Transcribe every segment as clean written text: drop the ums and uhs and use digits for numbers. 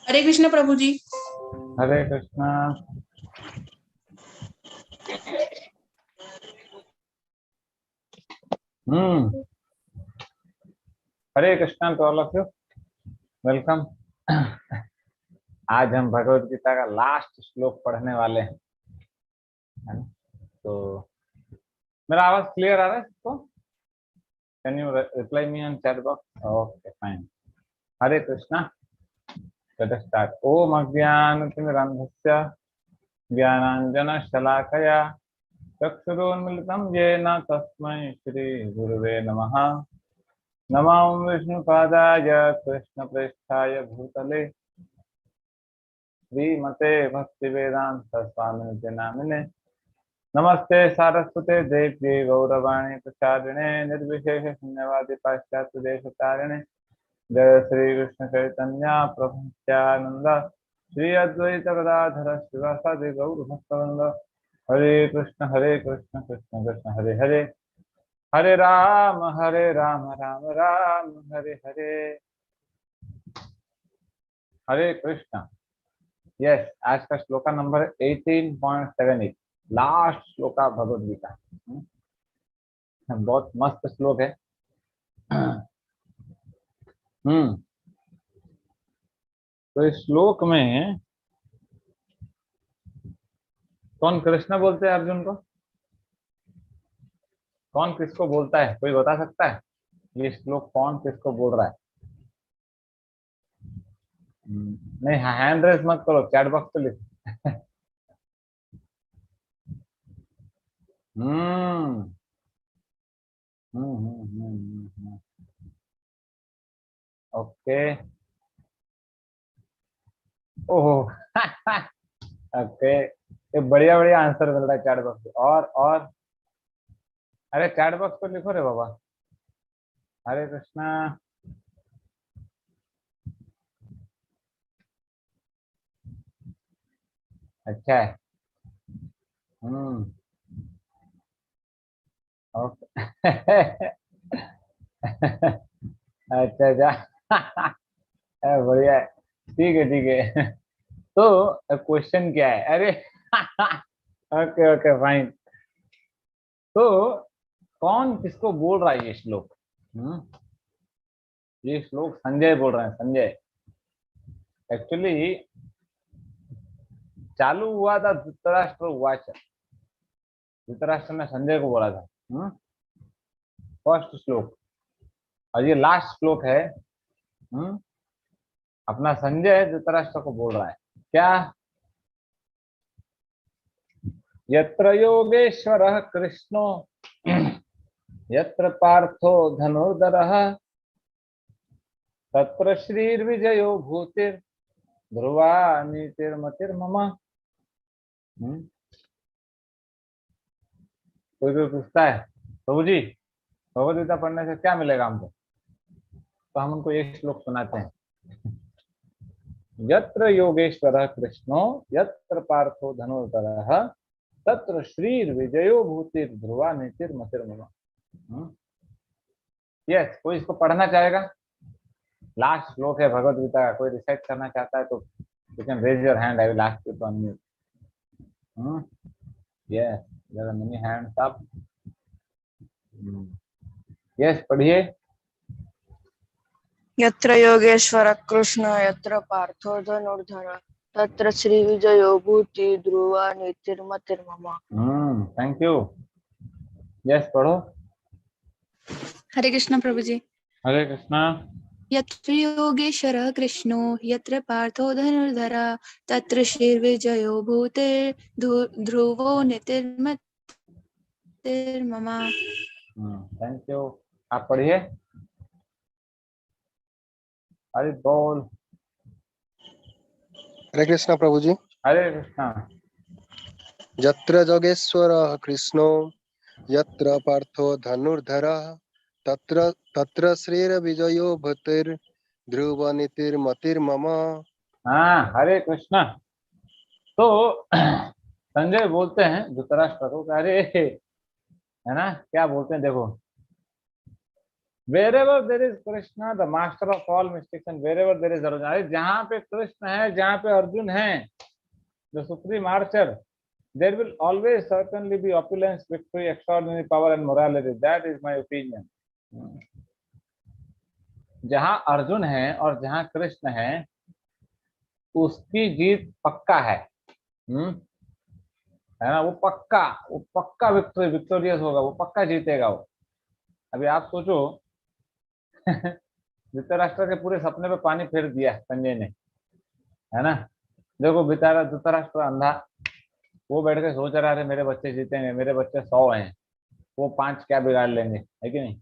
हरे कृष्ण प्रभु जी। Hare Krishna. Hare Krishna to all of you, welcome. आज हम भगवत गीता का लास्ट श्लोक पढ़ने वाले हैं, है ना? तो मेरा आवाज क्लियर आ रहा है सबको? Can you reply me on chat box? Okay fine. Hare Krishna. Let us start. ओम अज्ञानतिमिरन्धस्य ज्ञानाञ्जनशलाकया चक्षुरुन्मिलितं येन तस्मै श्रीगुरुवे नमः। नमो विष्णुपादाय कृष्णप्रेष्ठाय भूतले श्रीमते भक्तिवेदांत स्वामिनिति नामिने। नमस्ते सारस्वते देव्यै गौरवाणी प्रचारिणे निर्विशेष शून्यवादी पाश्चात्य देशतारिणे। जय श्री कृष्ण चैतन्य प्रभु नित्यानंद श्री अद्वैत गदाधर शिवासादि गौर भक्तवृंद। हरे कृष्ण कृष्ण कृष्ण हरे हरे, हरे राम राम राम हरे हरे। हरे कृष्ण। यस, आज का श्लोका नंबर 18.78, लास्ट श्लोका भगवद गीता। बहुत मस्त श्लोक है। तो इस श्लोक में कौन कृष्ण बोलते हैं अर्जुन को? कौन किसको बोलता है? कोई बता सकता है ये श्लोक कौन किसको बोल रहा है? नहीं, हैंड रेस मत करो, चैट बॉक्स पे लिखो। ओके ओहो। ओके, ये बढ़िया बढ़िया आंसर मिल रहा है चैट बॉक्स पे। और अरे चैट बॉक्स पे लिखो रे बाबा। हरे कृष्णा। अच्छा है। ओके। अच्छा अच्छा। बढ़िया है, ठीक है ठीक है। तो क्वेश्चन क्या है? अरे ओके ओके फाइन। तो कौन किसको बोल रहा है ये श्लोक? ये श्लोक संजय बोल रहे हैं, संजय। एक्चुअली चालू हुआ था धृतराष्ट्र उवाच। धृतराष्ट्र ने संजय को बोला था फर्स्ट श्लोक, और ये लास्ट श्लोक है। अपना संजय धृतराष्ट्र को बोल रहा है क्या? यत्र योगेश्वरः कृष्णो यत्र पार्थो धनुर्धरः तत्र श्रीर्विजयो भूतिर् ध्रुवा नीतिर्मतिर्मम। कोई पूछता है प्रभु जी भगवद गीता पढ़ने से क्या मिलेगा हमको? तो हम उनको एक श्लोक सुनाते हैं। यत्र योगेश्वरः कृष्णो यत्र पार्थो धनुर्धरः तत्र श्रीर्विजयो भूतिर् ध्रुवा नीतिर्मतिर्मम। यस, कोई इसको पढ़ना चाहेगा? लास्ट श्लोक है भगवद गीता का। कोई रिसाइट करना चाहता है तो you can raise your hand, I will ask you to unmute. Yes, there are many hands up. Yes, पढ़िए। यत्र योगेश्वर कृष्ण यत्र पार्थो धनुर्धर तत्र श्री विजयो भूति ध्रुवा नीतिर्मतिर्मम। Thank you. यस, पढ़ो। हरे कृष्ण प्रभु जी। हरे कृष्णा। यत्र योगेश्वरः कृष्णो यत्र पार्थो धनुर्धरः तत्र श्रीर्विजयो भूतिर्ध्रुवो नीतिर्मतिर्मम। Thank you. आप पढ़िए। हरि बोल। हरे कृष्णा प्रभु जी। हरे कृष्णा। यत्र योगेश्वरः कृष्णो यत्र पार्थो धनुर्धरः तत्र तत्र श्रीर्विजयो भूतिर्ध्रुव नीतिर्मतिर्मम। हाँ, हरे कृष्णा। तो संजय बोलते हैं धृतराष्ट्र को, अरे है ना, क्या बोलते हैं देखो। Wherever there is Krishna, the master of all mystics, and wherever there is Arjuna, जहाँ पे कृष्ण है, जहाँ पे अर्जुन है, the supreme archer, there will always certainly be opulence, victory, extraordinary power and morality. That is my opinion. जहाँ अर्जुन है और जहाँ कृष्ण है, उसकी जीत पक्का है, है ना? वो पक्का विक्टोरियस होगा, वो पक्का जीतेगा वो। अभी आप सोचो, धृतराष्ट्र के पूरे सपने पे पानी फेर दिया संजय ने, है ना? देखो बेचारा धृतराष्ट्र अंधा, वो बैठ के सोच रहा है मेरे बच्चे जीतेंगे, मेरे बच्चे 100 हैं, वो 5 क्या बिगाड़ लेंगे, है कि नहीं?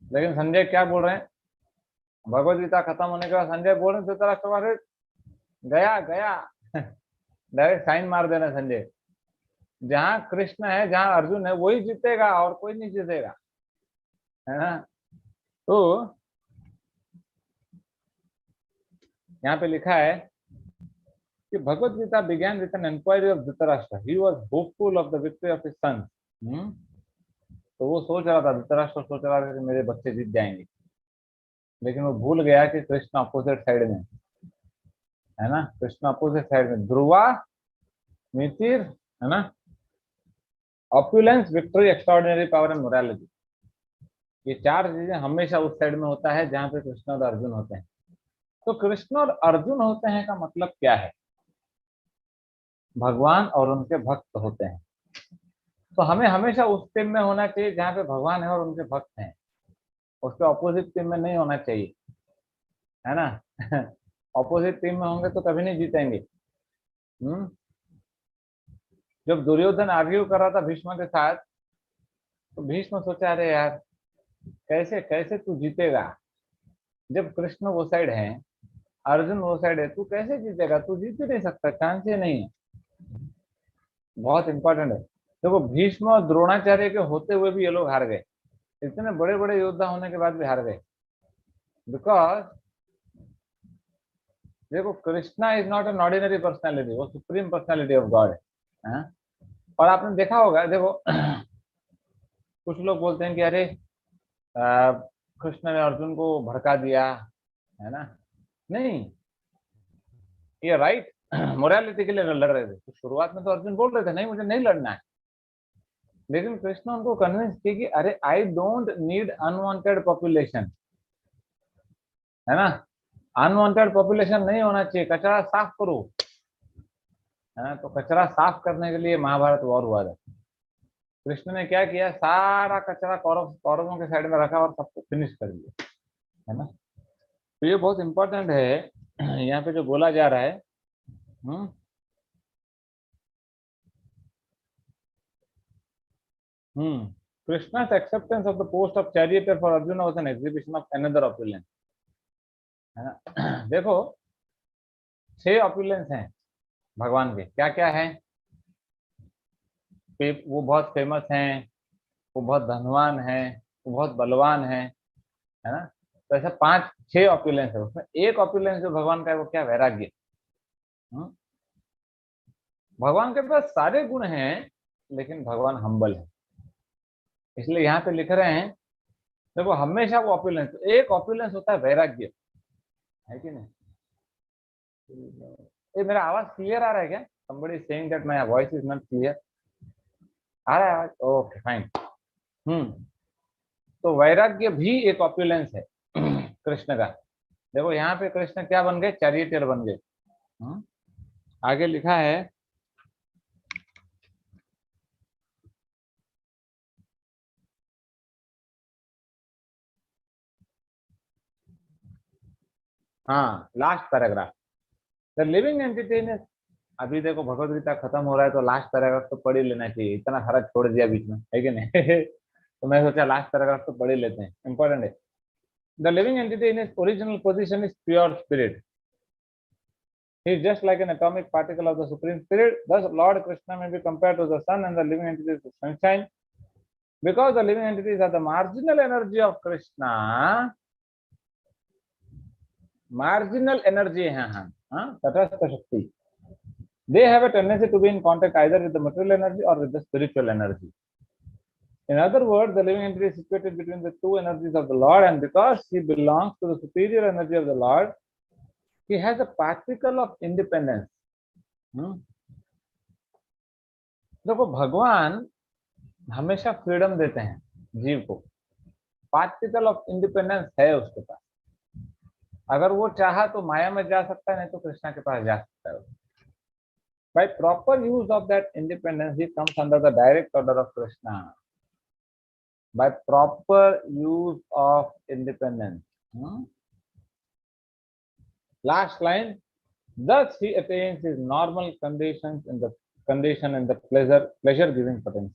लेकिन संजय क्या बोल रहे हैं, भगवद गीता खत्म होने के बाद संजय बोल रहे धृतराष्ट्र वाले, गया डायरेक्ट साइन मार देना संजय, जहां कृष्ण है, जहां अर्जुन है, वही जीतेगा और कोई नहीं जीतेगा, है ना? तो यहाँ पे लिखा है कि Bhagavad Gita began with an inquiry of Dhritarashtra. He was hopeful of the victory of his sons. तो वो सोच रहा था, धृतराष्ट्र सोच रहा था कि मेरे बच्चे जीत जाएंगे, लेकिन वो भूल गया कि कृष्ण अपोजिट साइड में, है ना? कृष्ण अपोजिट साइड में, ध्रुवा, मितिर, है ना, opulence, victory, extraordinary power and morality, ये 4 चीजें हमेशा उस साइड में होता है जहां पे कृष्ण और अर्जुन होते हैं। तो कृष्ण और अर्जुन होते हैं का मतलब क्या है? भगवान और उनके भक्त होते हैं। तो हमें हमेशा उस टीम में होना चाहिए जहाँ पे भगवान है और उनके भक्त हैं, उसके ऑपोजिट टीम में नहीं होना चाहिए, है ना? ऑपोजिट टीम में होंगे तो कभी नहीं जीतेंगे। जब दुर्योधन आर्ग्यू कर रहा था भीष्म के साथ, तो भीष्म सोचा अरे यार कैसे कैसे तू जीतेगा, जब कृष्ण वो साइड है, अर्जुन वो साइड है, तू कैसे जीतेगा? तू जीत ही नहीं सकता, चांस ही नहीं है। बहुत इंपॉर्टेंट है। देखो भीष्म और द्रोणाचार्य के होते हुए भी ये लोग हार गए, इतने बड़े बड़े योद्धा होने के बाद भी हार गए, बिकॉज देखो Krishna is not an ordinary personality, वो सुप्रीम पर्सनालिटी ऑफ गॉड है। और आपने देखा होगा, देखो कुछ लोग बोलते हैं कि अरे कृष्ण ने अर्जुन को भड़का दिया, है ना? नहीं, ये राइट मोरालिटी के लिए लड़ रहे थे। तो शुरुआत में तो अर्जुन बोल रहे थे नहीं मुझे नहीं लड़ना है, लेकिन कृष्ण उनको कन्विंस किए कि अरे I don't need unwanted population, है ना? अनवांटेड पॉपुलेशन नहीं होना चाहिए, कचरा साफ करो, है ना? तो कचरा साफ करने के लिए महाभारत वॉर हुआ था। कृष्ण ने क्या किया, सारा कचरा कौरवों के साइड में रखा और सबको फिनिश कर दिया, है ना? तो ये बहुत इंपॉर्टेंट है यहाँ पे जो बोला जा रहा है। Krishna's acceptance of the post of charioteer for Arjuna was an exhibition of another opulence, है ना? देखो 6 ऑपुलेंस हैं भगवान के, क्या क्या है? वो बहुत फेमस हैं, वो बहुत धनवान हैं, वो बहुत बलवान हैं, है ना? तो ऐसा 5-6 ऑपुलेंस है। उसमें एक ऑपुलेंस जो भगवान का है वो क्या? वैराग्य। भगवान के पास सारे गुण हैं, लेकिन भगवान हम्बल है, इसलिए यहाँ पे लिख रहे हैं देखो हमेशा वो ऑपुलेंस, एक ऑपुलेंस होता है वैराग्य, है कि नहीं? ये मेरा आवाज क्लियर आ रहा है क्या? somebody is saying that my voice is not clear, आ रहा है आवाज? Okay fine. तो वैराग्य भी एक ऑपुलेंस है कृष्ण का। देखो यहाँ पे कृष्ण क्या बन गए? चैरियटियर बन गए। आगे लिखा है हाँ last paragraph, the living entity ने, अभी देखो भगवद गीता खत्म हो रहा है तो लास्ट पैराग्राफ तो पढ़ ही लेना चाहिए, इतना सारा छोड़ दिया बीच में, है कि नहीं? तो मैं सोचा लास्ट पैराग्राफ तो पढ़ ही लेते हैं, इंपॉर्टेंट है। The living entity in its original position is pure spirit, he is just like an atomic particle of the supreme spirit. Thus Lord Krishna may be compared to the sun and the living entity is the sunshine, because the living entities are the marginal energy of Krishna. Marginal energy है तटस्थ शक्ति, they have a tendency to be in contact either with the material energy or with the spiritual energy. In other words, the living entity is situated between the two energies of the Lord, and because he belongs to the superior energy of the Lord, he has a particle of independence. देखो, भगवान हमेशा freedom देते हैं जीव को, particle of independence है उसके पास। अगर वो चाहा तो माया में जा सकता है, नहीं तो कृष्णा के पास जा सकता है। By proper use of that independence, he comes under the direct order of Krishna. By proper use of independence. Last line. Thus he attains his normal condition in the pleasure giving potency.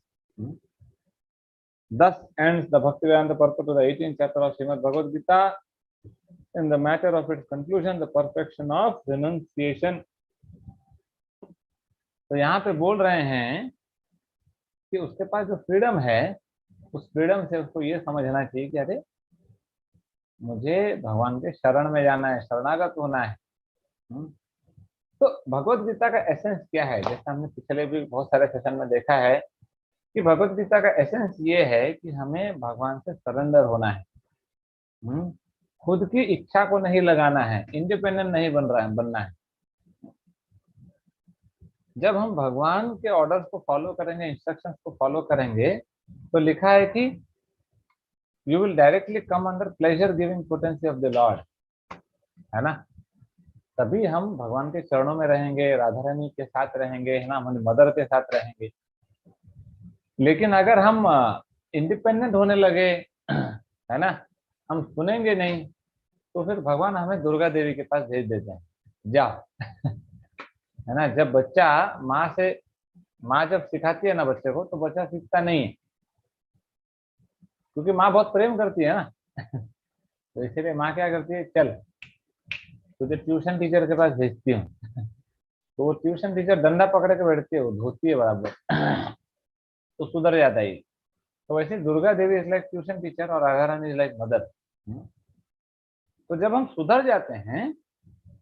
Thus ends the Bhaktivedanta purport of the 18th chapter of Srimad Bhagavad Gita. In the matter of its conclusion, the perfection of renunciation. तो यहाँ पे बोल रहे हैं कि उसके पास जो freedom है, उस फ्रीडम से उसको ये समझना चाहिए कि अरे मुझे भगवान के शरण में जाना है, शरणागत होना है। तो भगवत गीता का एसेंस क्या है? जैसे हमने पिछले भी बहुत सारे सेशन में देखा है कि भगवत गीता का एसेंस ये है कि हमें भगवान से सरेंडर होना है, खुद की इच्छा को नहीं लगाना है, इंडिपेंडेंट नहीं बनना है। जब हम भगवान के ऑर्डर्स को फॉलो करेंगे, इंस्ट्रक्शंस को फॉलो करेंगे, तो लिखा है कि you will directly come under pleasure giving potency of the Lord, है ना। तभी हम भगवान के चरणों में रहेंगे, राधा रानी के साथ रहेंगे, है ना, हमारी मदर के साथ रहेंगे। लेकिन अगर हम इंडिपेंडेंट होने लगे, है ना, हम सुनेंगे नहीं, तो फिर भगवान हमें दुर्गा देवी के पास भेज देते हैं, जाओ है ना। जब बच्चा माँ जब सिखाती है ना बच्चे को, तो बच्चा सीखता नहीं है, क्योंकि माँ बहुत प्रेम करती है ना। तो इसलिए माँ क्या करती है, चल तुझे ट्यूशन टीचर के पास भेजती हूँ। तो वो ट्यूशन टीचर डंडा पकड़ के बैठती है, वो धोती है बराबर, तो सुधर जाता है। तो वैसे Durga Devi is like tuition teacher और Radha Rani is like mother. तो जब हम सुधर जाते हैं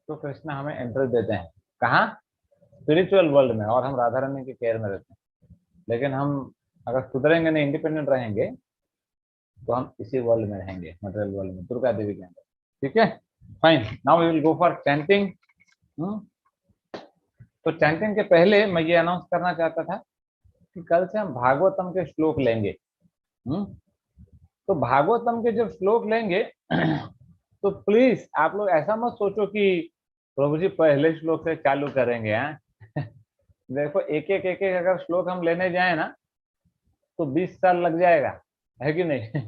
तो कृष्ण हमें एंट्री देते हैं, कहाँ? स्पिरिचुअल वर्ल्ड में, और हम राधा रानी के केयर में रहते हैं। लेकिन हम अगर सुधरेंगे नहीं, इंडिपेंडेंट रहेंगे, तो हम इसी वर्ल्ड में रहेंगे, मटेरियल वर्ल्ड में, दुर्गा देवी के अंदर। ठीक है, fine. Now we will go for chanting. तो चैंटिंग के पहले मैं ये अनाउंस करना चाहता था कि कल से हम भागवतम के श्लोक लेंगे। तो भागवतम के जब श्लोक लेंगे तो प्लीज आप लोग ऐसा मत सोचो कि प्रभु जी पहले श्लोक से चालू करेंगे। देखो, एक एक अगर श्लोक हम लेने जाए ना तो 20 साल लग जाएगा, है कि नहीं?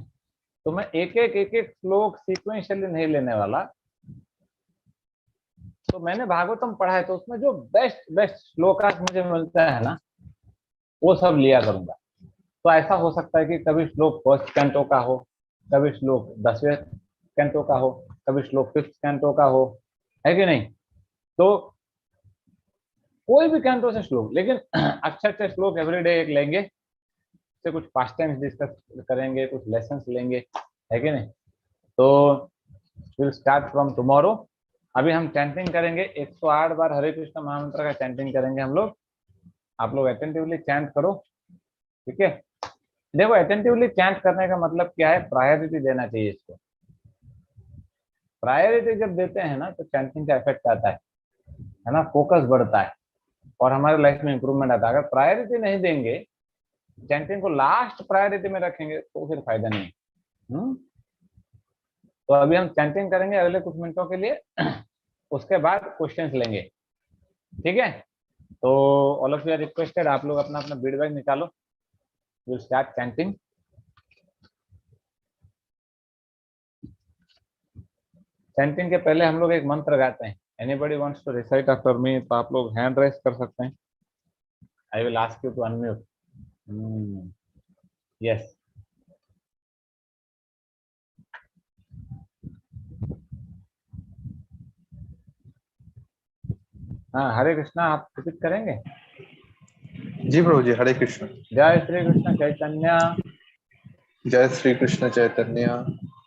तो मैं एक एक श्लोक सीक्वेंशियली नहीं लेने वाला। तो मैंने भागवतम पढ़ा है, तो उसमें जो बेस्ट श्लोकास मुझे मिलता है ना, वो सब लिया करूंगा। तो ऐसा हो सकता है कि कभी श्लोक 1st कैंटो का हो, कभी श्लोक 10वें कैंटो का हो, कभी श्लोक 5th कैंटो का हो, है कि नहीं? तो कोई भी कैंटो से श्लोक, लेकिन अच्छे श्लोक एवरीडे एक लेंगे, से कुछ पास्ट टाइम्स डिस्कस करेंगे, कुछ लेसन्स लेंगे, है कि नहीं? तो विल स्टार्ट फ्रॉम टुमारो। अभी हम चैंटिंग करेंगे, 108 बार हरे कृष्ण महामंत्र का चैंटिंग करेंगे हम लोग। आप लोग अटेंटिवली चैंट करो, ठीक है? देखो, अटेंटिवली चैंट करने का मतलब क्या है? प्रायोरिटी देना चाहिए इसको। प्रायोरिटी जब देते हैं ना, तो चैंटिंग का इफेक्ट आता है ना, फोकस बढ़ता है और हमारे लाइफ में इंप्रूवमेंट आता है। अगर प्रायोरिटी नहीं देंगे, चैंटिंग को लास्ट प्रायोरिटी में रखेंगे, तो फिर फायदा नहीं। तो अभी हम चैंटिंग करेंगे अगले कुछ मिनटों के लिए, उसके बाद क्वेश्चंस लेंगे, ठीक है? तो all of you are requested, आप लोग अपना अपना फीडबैक निकालो। Will start chanting. चैंटिंग के पहले हम लोग एक मंत्र गाते हैं। Anybody wants to recite after me? तो आप लोग हैंड रेस कर सकते हैं। I will ask you to unmute. Yes, हाँ, हरे कृष्णा। आप रिपीट करेंगे? जी प्रभु जी, हरे कृष्ण। जय श्री कृष्ण चैतन्य जय श्री कृष्ण चैतन्य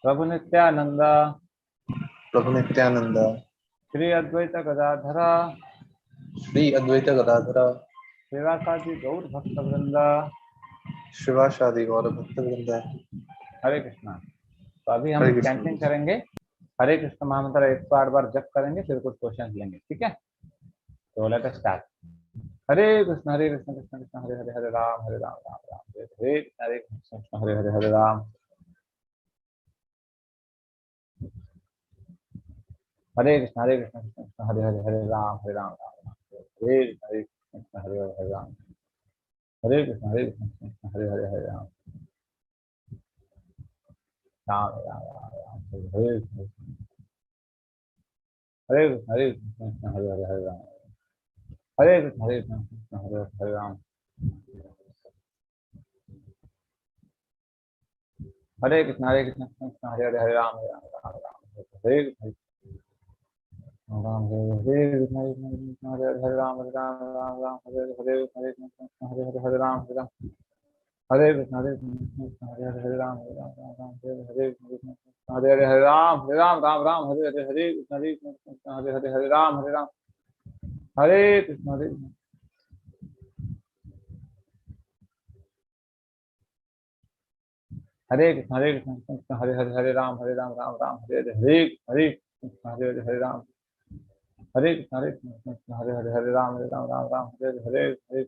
प्रभु नित्यानंद प्रभु नित्यानंद श्री अद्वैत गदाधर श्री अद्वैत गदाधर श्रीवासादि गौर भक्त वृंद शिवाश आदि गौर भक्तवृंद है। हरे कृष्णा। तो अभी हम हरे कृष्ण। चैंटिंग करेंगे, हरे कृष्ण महामंत्र 108 बार जप करेंगे, फिर कुछ क्वेश्चन लेंगे, ठीक है? तो लेट अस स्टार्ट। हरे कृष्ण कृष्ण कृष्ण हरे हरे, हरे राम राम राम हरे हरे, हरे कृष्ण हरे हरे, हरे राम। हरे कृष्ण कृष्ण कृष्ण हरे हरे, हरे राम राम राम हरे हरे, कृष्ण हरे हरे, हरे राम। हरे कृष्ण कृष्ण हरे हरे, हरे राम राम राम राम हरे हरे। हरे कृष्ण हरे हरे, हरे राम। हरे कृष्ण कृष्ण हरे हरे राम। हरे कृष्ण कृष्ण हरे हरे, हरे राम राम राम हरे कृष्ण राम हरे कृष्ण कृष्ण हरे हरे, हरे राम राम राम हरे हरे, हरे कृष्ण हरे हरे, हरे राम हरे राम। हरे कृष्ण कृष्ण हरे हरे, हरे राम राम हरे हरे, कृष्ण हरे हरे, हरे राम, हरे राम राम हरे हरे, हरे कृष्ण हरे हरे, हरे राम हरे राम। हरे कृष्ण हरे कृष्ण हरे हरे, हरे राम राम हरे हरे, हरे कृष्ण हरे हरे, हरे राम। हरे कृष्ण हरे हरे, हरे राम राम हरे हरे, हरे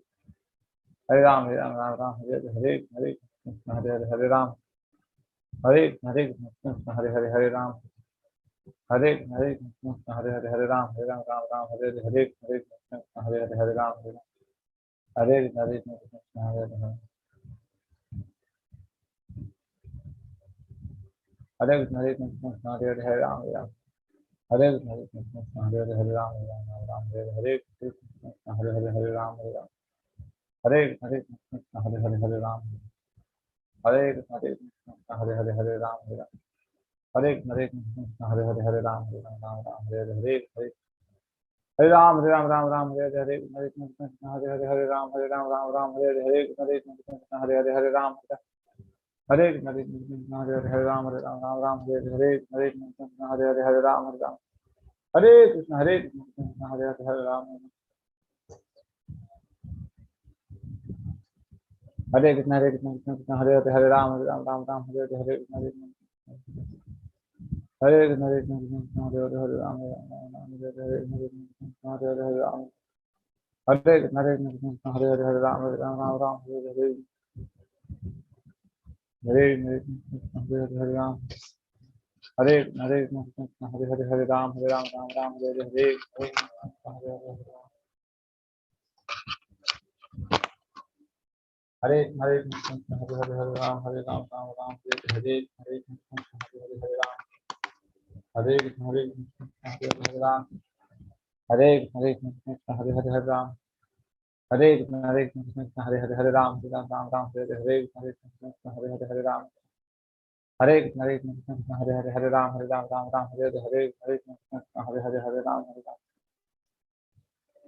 हरे राम राम हरे हरे, हरे कृष्ण हरे हरे, हरे राम। हरे कृष्ण हरे हरे, हरे राम। हरे कृष्ण हरे हरे, हरे राम राम हरे हरे, हरे कृष्ण हरे हरे, हरे राम हरे राम। हरे कृष्ण हरे हरे, हरे कृष्ण हरे हरे, हरे राम राम। हरे कृष्ण हरे हरे, हरे राम राम हरे हरे, कृष्ण हरे हरे, हरे राम हरे राम। हरे कृष्ण हरे हरे, हरे राम। हरे कृष्ण हरे हरे, हरे राम हरे राम। हरे कृष्ण हरे हरे, हरे राम राम हरे हरे, हरे हरे राम राम हरे हरे, हरे कृष्ण हरे हरे, हरे राम राम हरे हरे, हरे कृष्ण हरे हरे, हरे राम हरे कृष्ण हरे हरे, हरे राम राम हरे हरे, हरे कृष्ण हरे हरे, हरे राम हरे राम। हरे कृष्ण हरे हरे, हरे राम। हरे कृष्ण कृष्ण हरे हरे, हरे राम राम हरे हरे, हरे कृष्ण हरे कृष्ण हरे हरे, हरे राम हरे हरे, हरे कृष्ण हरे हरे, हरे राम। हरे कृष्ण हरे हरे, हरे राम राम हरे हरे, हरे कृष्ण हरे हरे, हरे राम। हरे कृष्ण हरे हरे, हरे राम राम हरे हरे, हरे कृष्ण हरे हरे, हरे राम। हरे कृष्ण हरे हरे, हरे राम राम हरे हरे, हरे कृष्ण हरे हरे, हरे राम। हरे कृष्ण हरे हरे, हरे राम। हरे कृष्ण हरे हरे, हरे राम। हरे कृष्ण हरे हरे, हरे राम राम हरे हरे, हरे कृष्ण हरे हरे, हरे राम। हरे कृष्ण हरे हरे, हरे राम राम हरे हरे, हरे कृष्ण हरे हरे, हरे राम हरे राम।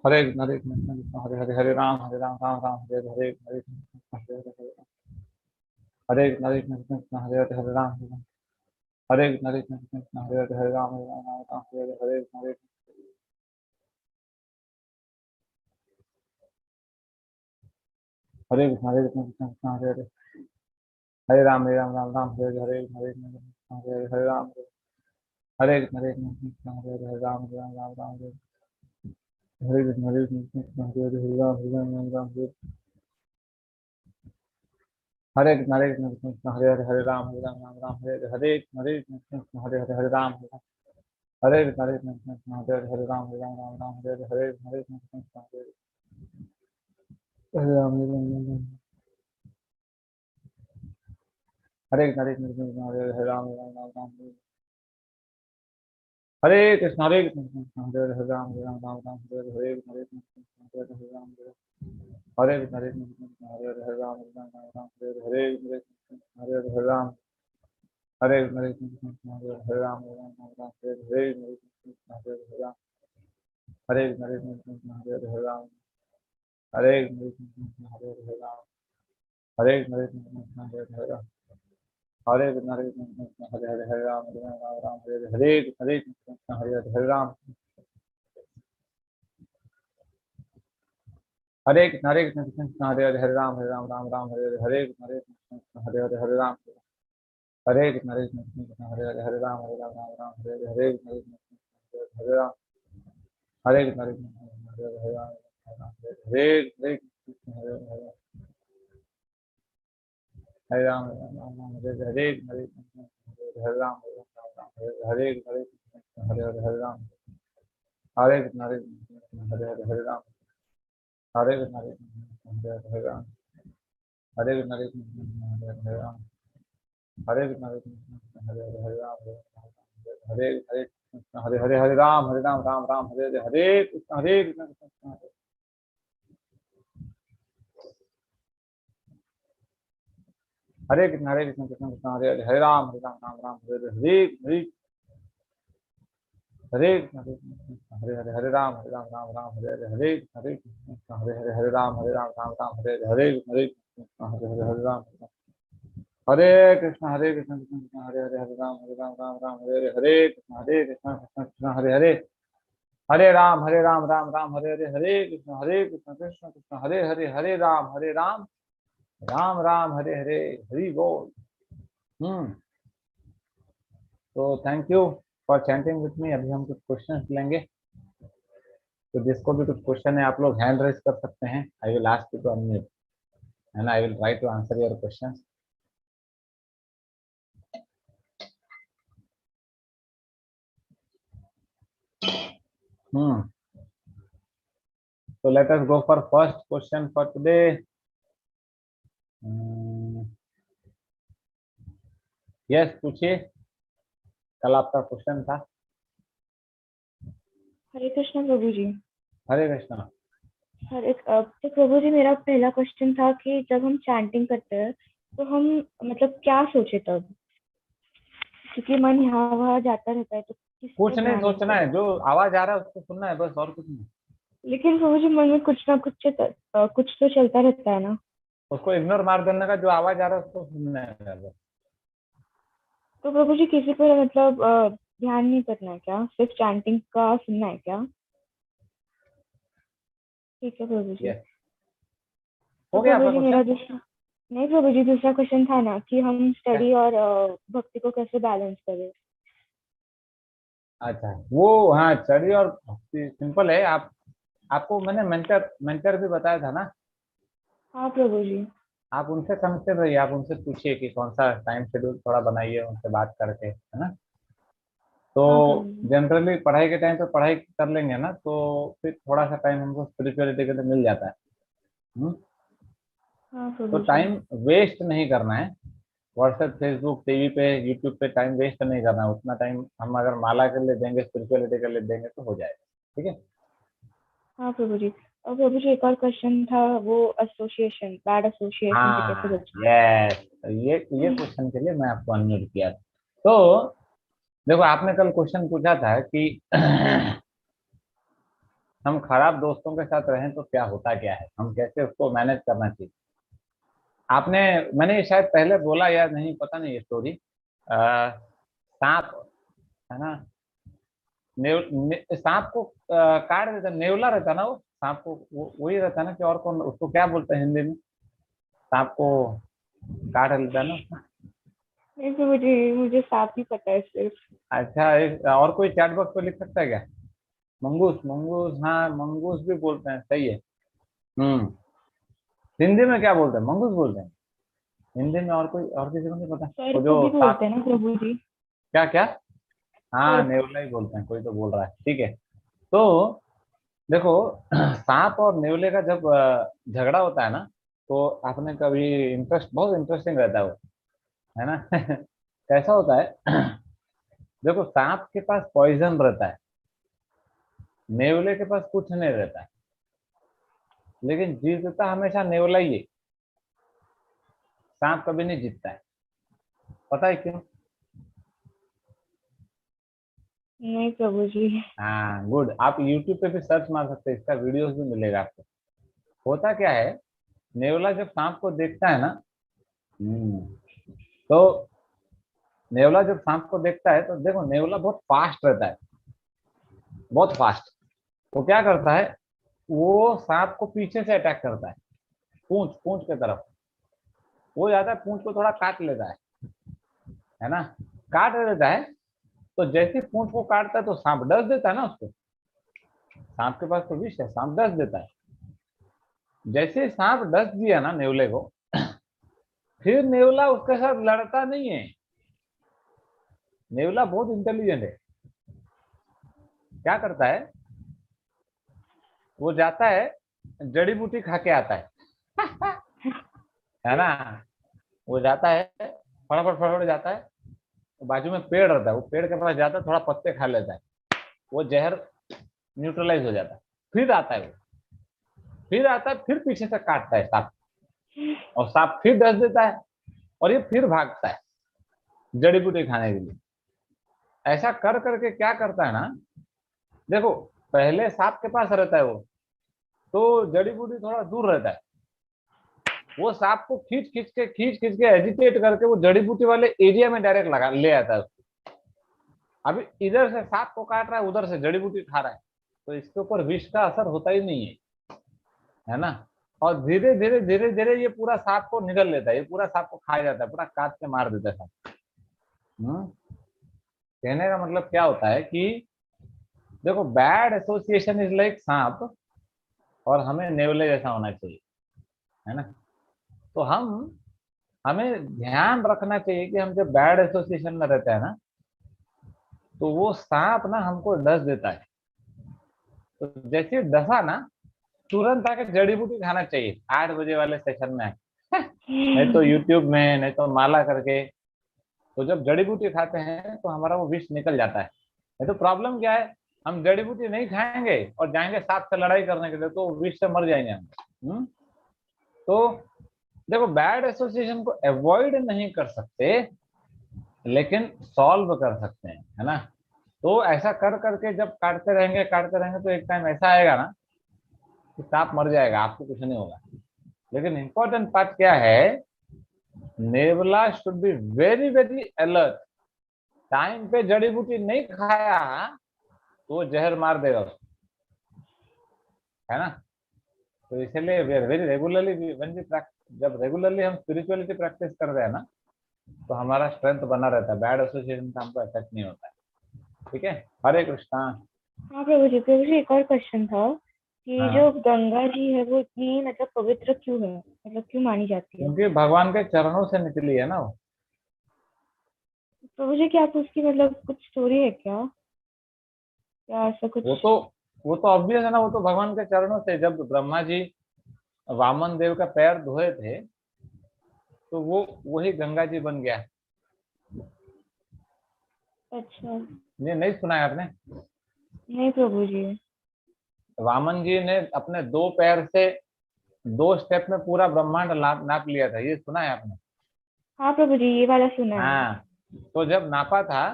हरे कृष्ण हरे हरे, हरे राम राम हरे हरे, हरे कृष्ण हरे हरे, हरे राम। हरे कृष्ण हरे हरे, हरे राम हरे राम। हरे कृष्ण हरे हरे, हरे राम राम हरे हरे, हरे हरे। हरे कृष्ण हरे हरे, हरे राम राम हरे हरे, हरे कृष्ण हरे हरे, हरे राम। हरे कृष्ण हरे हरे, हरे राम राम हरे हरे कृष्ण हरे हरे, हरे राम राम हरे। हरे कृष्ण हरे हरे, हरे राम राम हरे हरे, हरे कृष्ण हरे हरे, हरे राम। हरे कृष्ण हरे हरे, हरे राम राम हरे हरे, हरे कृष्ण हरे राम राम। हरे कृष्ण हरे हरे, राम राम। हरे कृष्ण हरे हरे, हरे राम हरे हरे, हरे कृष्ण हरे हरे, राम हरे कृष्ण हरे हरे, राम हरे हरे, हरे कृष्ण हरे हरे, राम। हरे कृष्ण हरे राम हरे हरे, हरे कृष्ण हरे हरे, राम। हरे कृष्ण हरे हरे, राम। हरे कृष्ण हरे हरे, राम। हरे कृष्ण हरे हरे, राम। हरे कृष्ण हरे हरे, हरे राम राम हरे हरे, हरे कृष्ण हरे हरे, हरे राम। हरे कृष्ण कृष्ण कृष्ण हरे हरे हरे राम राम राम हरे हरे हरे कृष्ण हरे कृष्ण हरे हरे हरे राम हरे कृष्ण कृष्ण हरे हरे हरे राम राम हरे हरे हरे कृष्ण कृष्ण हरे राम हरे कृष्ण हरे हरे राम हरे हरे कृष्ण हरे हरे हरे राम हरे हरे हरे हरे राम हरे हरे हरे हरे हरे राम हरे कृष्ण हरे हरे हरे राम हरे कृष्ण हरे हरे राम हरे कृष्ण हरे हरे राम हरे कृष्ण हरे हरे राम हरे हरे कृष्ण हरे हरे हरे राम राम हरे हरे हरे कृष्ण कृष्ण हरे कृष्ण कृष्ण कृष्ण हरे हरे हरे राम राम हरे हरे हरे हरे कृष्ण हरे हरे हरे राम राम हरे हरे हरे कृष्ण हरे हरे हरे राम राम हरे हरे हरे कृष्ण हरे हरे हरे राम हरे कृष्ण कृष्ण हरे हरे हरे राम हरे हरे कृष्ण कृष्ण हरे हरे हरे राम राम हरे हरे हरे कृष्ण कृष्ण हरे हरे राम राम हरे हरे हरि बोल। तो thank you for chanting with me. अभी हम कुछ क्वेश्चंस लेंगे, तो जिसको भी कुछ क्वेश्चन है आप लोग हैंड रेज कर सकते हैं। I will ask you to unmute and I will try to answer your questions. So let us go for first question for today. Yes, पूछिए, कल आपका क्वेश्चन था। हरे कृष्ण प्रभु जी। हरे कृष्णा। तो प्रभु जी, मेरा पहला क्वेश्चन था कि जब हम चैंटिंग करते हैं तो हम मतलब क्या सोचे तब, क्योंकि मन यहाँ वहाँ जाता रहता है तो किस कुछ पे नहीं ध्यान सोचना है, जो आवाज आ रहा है उसको सुनना है बस, और कुछ नहीं। लेकिन प्रभु जी मन में कुछ ना कुछ तो चलता रहता है ना। उसको इग्नोर मार देने का, जो आवाज आ रहा है उसको सुनना है बस। तो प्रभु जी किसी पर मतलब ध्यान नहीं करना है क्या, सिर्फ चैंटिंग का सुनना है क्या? ठीक है प्रभु जी। यस, तो हो गया प्रभु आपका जी मेरा क्वेश्चन। दूसरा, नहीं प्रभु जी, दूसरा क्वेश्चन था ना कि हम स्टडी और भक्ति को कैसे बैलेंस करें। अच्छा, वो हाँ, स्टडी और सिंपल है। आपको मैंने मेंटर मेंटर भी बताया था ना। हाँ प्रभु जी। आप उनसे कनेक्टेड रहिए, आप उनसे पूछिए कि कौन सा टाइम शेड्यूल थोड़ा बनाइए उनसे बात करके, है ना। तो हाँ प्रभु जी। जनरली पढ़ाई के टाइम पे पढ़ाई कर लेंगे ना, तो फिर थोड़ा सा टाइम हमको स्पिरिचुअलिटी के लिए मिल जाता है। हम्म? हाँ तो प्रभु जी। टाइम वेस्ट नहीं करना है। व्हाट्सएप, फेसबुक, टीवी पे, यूट्यूब पे टाइम वेस्ट नहीं करना है। उतना टाइम हम अगर माला के लिए देंगे, स्पिरिचुअलिटी के लिए देंगे तो हो जाएगा। ठीक है। हाँ प्रभु जी। और प्रभु जी एक और क्वेश्चन था, वो एसोसिएशन, बैड एसोसिएशन से कैसे हाँ, बचना यस, ये है। क्वेश्चन के लिए मैं आपको अनम्यूट किया था। तो देखो, आपने कल क्वेश्चन पूछा था कि हम खराब दोस्तों के साथ रहें तो क्या होता क्या है, हम कैसे उसको मैनेज करना चाहिए। आपने मैंने ये शायद पहले बोला या नहीं पता नहीं, ये स्टोरी सांप है ना, सांप को काट देता, नेवला रहता ना वो सांप को, वो वही रहता ना, कि और कौन, उसको क्या बोलते हैं हिंदी में, सांप को काट लेता ना। नहीं प्रभु जी, मुझे साफ ही पता है सिर्फ। अच्छा, एक और कोई चैट बॉक्स पे लिख सकता है क्या? मंगूस, मंगूस, हाँ मंगूस भी बोलते हैं, सही है। हिंदी में क्या बोलते हैं? मंगूस बोलते हैं हिंदी में, और कोई और किसी को नहीं पता। वो सर्प जो भी सांप, बोलते हैं ना प्रभु जी। क्या क्या, हाँ सर्प। नेवला ही बोलते हैं, कोई तो बोल रहा है, ठीक है। तो देखो, सांप और नेवले का जब झगड़ा होता है ना, तो आपने कभी, इंटरेस्ट बहुत इंटरेस्टिंग रहता है वो, है ना। कैसा होता है, देखो सांप के पास पॉइजन रहता है, नेवले के पास कुछ नहीं रहता है, लेकिन जीतता हमेशा नेवला ही है, सांप कभी नहीं जीतता है। पता है क्यों? नहीं प्रभु जी। हाँ गुड, आप YouTube पे भी सर्च मार सकते हैं, इसका वीडियोस भी मिलेगा आपको। होता क्या है, नेवला जब सांप को देखता है ना, तो नेवला जब सांप को देखता है, तो देखो नेवला बहुत फास्ट रहता है, बहुत फास्ट। वो क्या करता है, वो सांप को पीछे से अटैक करता है, पूंछ पूंछ के तरफ वो जाता है, पूंछ को थोड़ा काट लेता है ना, काट लेता है। तो जैसे पूंछ को काटता है तो सांप डस देता है ना उसको, सांप के पास तो विष है, सांप डस देता है। जैसे सांप डस दिया ना नेवले को, फिर नेवला उसके साथ लड़ता नहीं है। नेवला बहुत इंटेलिजेंट है, क्या करता है, वो जाता है जड़ी बूटी खा के आता है ना। वो जाता है, फटाफट फटाफट जाता है, बाजू में पेड़ रहता है, वो पेड़ के पास जाता है, थोड़ा पत्ते खा लेता है, वो जहर न्यूट्रलाइज हो जाता है। फिर आता है वो, फिर आता है, फिर पीछे से काटता है सांप, और सांप फिर डस देता है, और ये फिर भागता है जड़ी बूटी खाने के लिए। ऐसा कर करके क्या करता है ना, देखो पहले सांप के पास रहता है वो, तो जड़ी बूटी थोड़ा दूर रहता है, वो सांप को खींच खींच के एजिटेट करके वो जड़ी बूटी वाले एरिया में डायरेक्ट लगा ले आता है उसको। अभी इधर से सांप को काट रहा है, उधर से जड़ी बूटी खा रहा है, तो इसके ऊपर विष का असर होता ही नहीं है ना। और धीरे धीरे धीरे धीरे ये पूरा सांप को निगल लेता है, ये पूरा सांप को खा जाता है, पूरा काट के मार देता है सांप। कहने का मतलब क्या होता है कि देखो, बैड एसोसिएशन इज लाइक सांप, और हमें नेवले जैसा होना चाहिए, है ना। तो हमें ध्यान रखना चाहिए कि हम जब बैड एसोसिएशन में रहते हैं ना, तो वो सांप ना हमको डस देता है, तो जैसे डसा ना, तुरंत आके जड़ी बूटी खाना चाहिए 8 बजे वाले सेशन में नहीं तो यूट्यूब में, नहीं तो माला करके। तो जब जड़ी बूटी खाते हैं तो हमारा वो विष निकल जाता है। नहीं तो प्रॉब्लम क्या है, हम जड़ी बूटी नहीं खाएंगे और जाएंगे सांप से लड़ाई करने के लिए, तो विष से मर जाएंगे हम। तो देखो, बैड एसोसिएशन को अवॉइड नहीं कर सकते, लेकिन सॉल्व कर सकते हैं, है ना। तो ऐसा कर करके जब काटते रहेंगे तो एक टाइम ऐसा आएगा ना कि सांप मर जाएगा, आपको कुछ नहीं होगा। लेकिन इंपॉर्टेंट पार्ट क्या है, नेवला should be very very alert. Time पे जड़ी बूटी नहीं खाया तो वो जहर मार देगा उसको, है ना। तो इसलिए वेरी रेगुलरली जब रेगुलरली हम स्पिरिचुअलिटी प्रैक्टिस कर रहे हैं ना, तो हमारा स्ट्रेंथ बना रहता है, बैड एसोसिएशन का हमको इफेक्ट नहीं होता है। ठीक है, हरे कृष्णा। हाँ प्रभु जी एक और क्वेश्चन था कि हाँ। जो गंगा जी है वो इतनी मतलब पवित्र क्यों है, मतलब क्यों मानी जाती है? क्योंकि भगवान के चरणों से निकली है ना वो। प्रभु जी क्या उसकी मतलब कुछ स्टोरी है क्या, क्या ऐसा कुछ? वो तो ऑब्वियस है ना, वो तो भगवान के चरणों से, जब ब्रह्मा जी वामन देव का पैर धोए थे, तो वो वही गंगा जी बन गया। अच्छा, ये नहीं सुना है आपने? नहीं प्रभु जी। वामन जी ने अपने 2 पैर से 2 स्टेप में पूरा ब्रह्मांड नाप लिया था, ये सुना है आपने? हाँ प्रभु जी ये वाला सुना है। हाँ, तो जब नापा था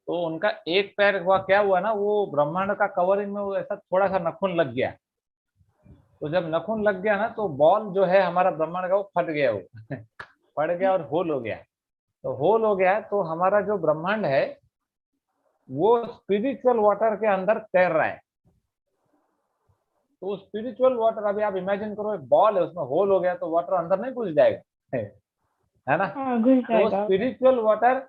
तो उनका एक पैर हुआ, क्या हुआ ना, वो ब्रह्मांड का कवरिंग में वो ऐसा थोड़ा सा नखून लग गया। तो जब नखून लग गया ना, तो बॉल जो है हमारा ब्रह्मांड का, वो फट गया, वो फट गया और होल हो गया। तो होल हो गया, तो हमारा जो ब्रह्मांड है वो स्पिरिचुअल वाटर के अंदर तैर रहा है। तो स्पिरिचुअल वाटर, अभी आप इमेजिन करो, एक बॉल है, उसमें होल हो गया, तो वाटर अंदर नहीं घुस जाएगा, है ना। हाँ घुस तो जाएगा। स्पिरिचुअल वाटर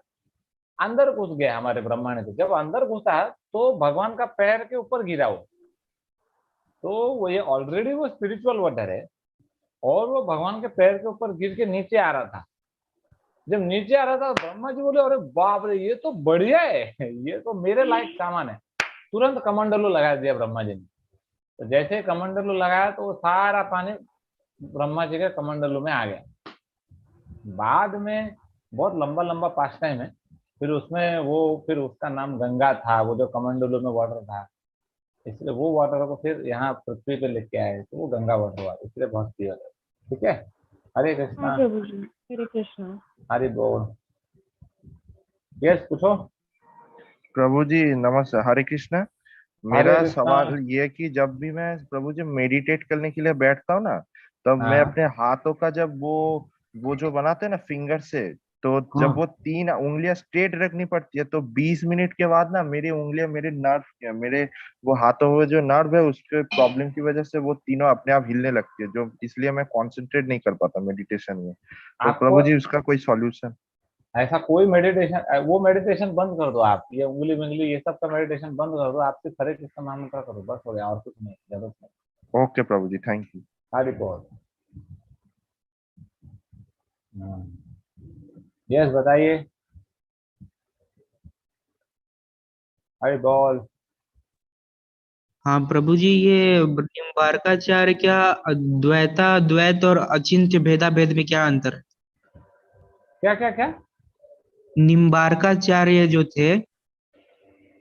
अंदर घुस गया हमारे ब्रह्मांड में। जब अंदर घुसा तो भगवान का पैर के ऊपर गिरा वो, तो वो ये ऑलरेडी वो स्पिरिचुअल वाटर है, और वो भगवान के पैर के ऊपर गिर के नीचे आ रहा था। जब नीचे आ रहा था, ब्रह्मा जी बोले, अरे बाप रे, ये तो बढ़िया है, ये तो मेरे लायक सामान है। तुरंत कमंडलू लगा दिया ब्रह्मा जी ने। तो जैसे कमंडलू लगाया, तो वो सारा पानी ब्रह्मा जी के कमंडलू में आ गया। बाद में बहुत लंबा लंबा पास टाइम है, फिर उसमें वो, फिर उसका नाम गंगा था, वो जो कमंडलू में वाटर था, इसलिए वो वाटर को फिर यहाँ पृथ्वी पे लेके आए, तो वो गंगा वाटर हुआ, इसलिए बहुत प्योर है। ठीक है, हरे हाँ कृष्णा। प्रभु जी, हरे कृष्णा। हरि बोल। यस, पूछो। प्रभु जी नमस्ते, हरे कृष्णा। हरे मेरा कृष्णा। सवाल ये है कि जब भी मैं प्रभु जी मेडिटेट करने के लिए बैठता हूँ ना, तब मैं हाँ अपने हाथों का जब वो जो बनाते हैं ना फिंगर से, तो हाँ। जब वो 3 उंगलियां स्ट्रेट रखनी पड़ती है तो 20 मिनट के बाद ना मेरी उंगलियां, मेरे नर्व, मेरे वो हाथों में जो नर्व है उसके प्रॉब्लम की वजह से वो तीनों अपने आप हिलने लगती है, जो इसलिए मैं कंसंट्रेट नहीं कर पाता मेडिटेशन में। तो आपको प्रभु जी उसका कोई सॉल्यूशन? ऐसा कोई मेडिटेशन, वो मेडिटेशन बंद कर दो आप, ये उंगली विंगली ये सब का मेडिटेशन बंद कर दो, आप सिर्फ हरे कृष्ण महामंत्र करो, बस हो गया, और कुछ नहीं, जरूरत नहीं। ओके प्रभु जी, थैंक यू। हरि बोल। यस बताइए। हरि बोल। हाँ प्रभु जी, ये निम्बार्काचार्य क्या द्वैता द्वैत और अचिंत्य भेदा भेद में क्या अंतर है? क्या क्या क्या? निम्बार्काचार्य जो थे,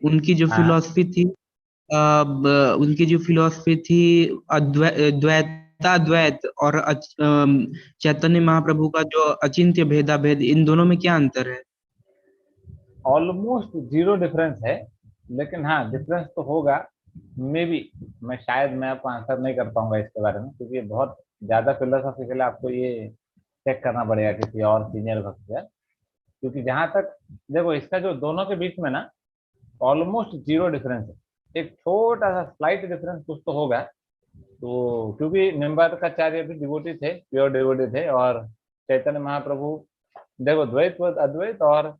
उनकी जो हाँ, फिलॉसफी थी, उनकी जो फिलॉसफी थी द्वैता द्वैत, और चैतन्य महाप्रभु का जो अचिंत्य भेदा भेद, इन दोनों में क्या अंतर है? ऑलमोस्ट जीरो डिफरेंस है, लेकिन हाँ डिफरेंस तो होगा। मे बी मैं आपको आंसर नहीं कर पाऊंगा इसके बारे में, क्योंकि ये बहुत ज्यादा फिलोसॉफिकल, आपको ये चेक करना पड़ेगा किसी और सीनियर भक्त से। क्योंकि जहां तक देखो, इसका जो दोनों के बीच में ना ऑलमोस्ट जीरो डिफरेंस है, एक छोटा सा स्लाइट डिफरेंस कुछ तो होगा। तो क्योंकि निम्बार्काचार्य भी डिवोटी थे, प्योर डिवोटी थे, और चैतन्य महाप्रभु देखो द्वैत अद्वैत और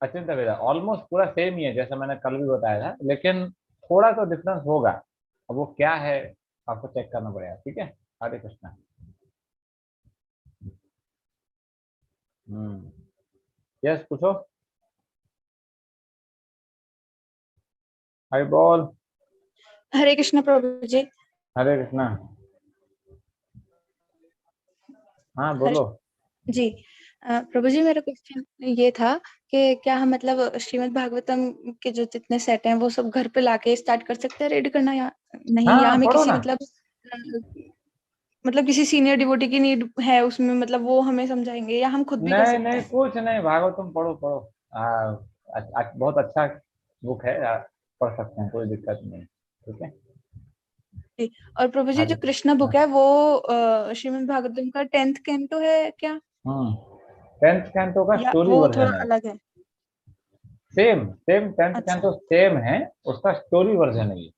अचिंत्य वेदा ऑलमोस्ट पूरा सेम ही है, जैसा मैंने कल भी बताया था, लेकिन थोड़ा तो डिफरेंस होगा। अब वो क्या है आपको चेक करना पड़ेगा, ठीक है। हरे कृष्णा। यस पूछो। हरि बोल। हरे कृष्ण प्रभु जी। हरे कृष्णा। हाँ हरे बोलो। जी। प्रभु जी, मेरा क्वेश्चन ये था कि क्या हम मतलब श्रीमद् भागवतम के जो जितने सेट हैं वो सब घर पे लाके स्टार्ट कर सकते हैं रीड करना, या नहीं, या हाँ हमें पढ़ो किसी ना। मतलब किसी सीनियर डिवोटी की नीड है उसमें, मतलब वो हमें समझाएंगे, या हम खुद भी कर नहीं सकते नहीं हैं? कुछ नहीं, भागवतम पढ़ो पढ़ो। बहुत अच्छा बुक है, पढ़ सकते हैं, कोई दिक्कत नहीं, ठीक है। जी। और प्रभु जी, हरे जो कृष्णा हाँ। बुक है वो श्रीमद् भागवतम का 10th कैंटो है क्या, 10th कैंटो का या स्टोरी वो थोड़ा वर्जन है। अलग है? सेम सेम 10th अच्छा। कैंटो सेम है, उसका स्टोरी वर्जन है ये,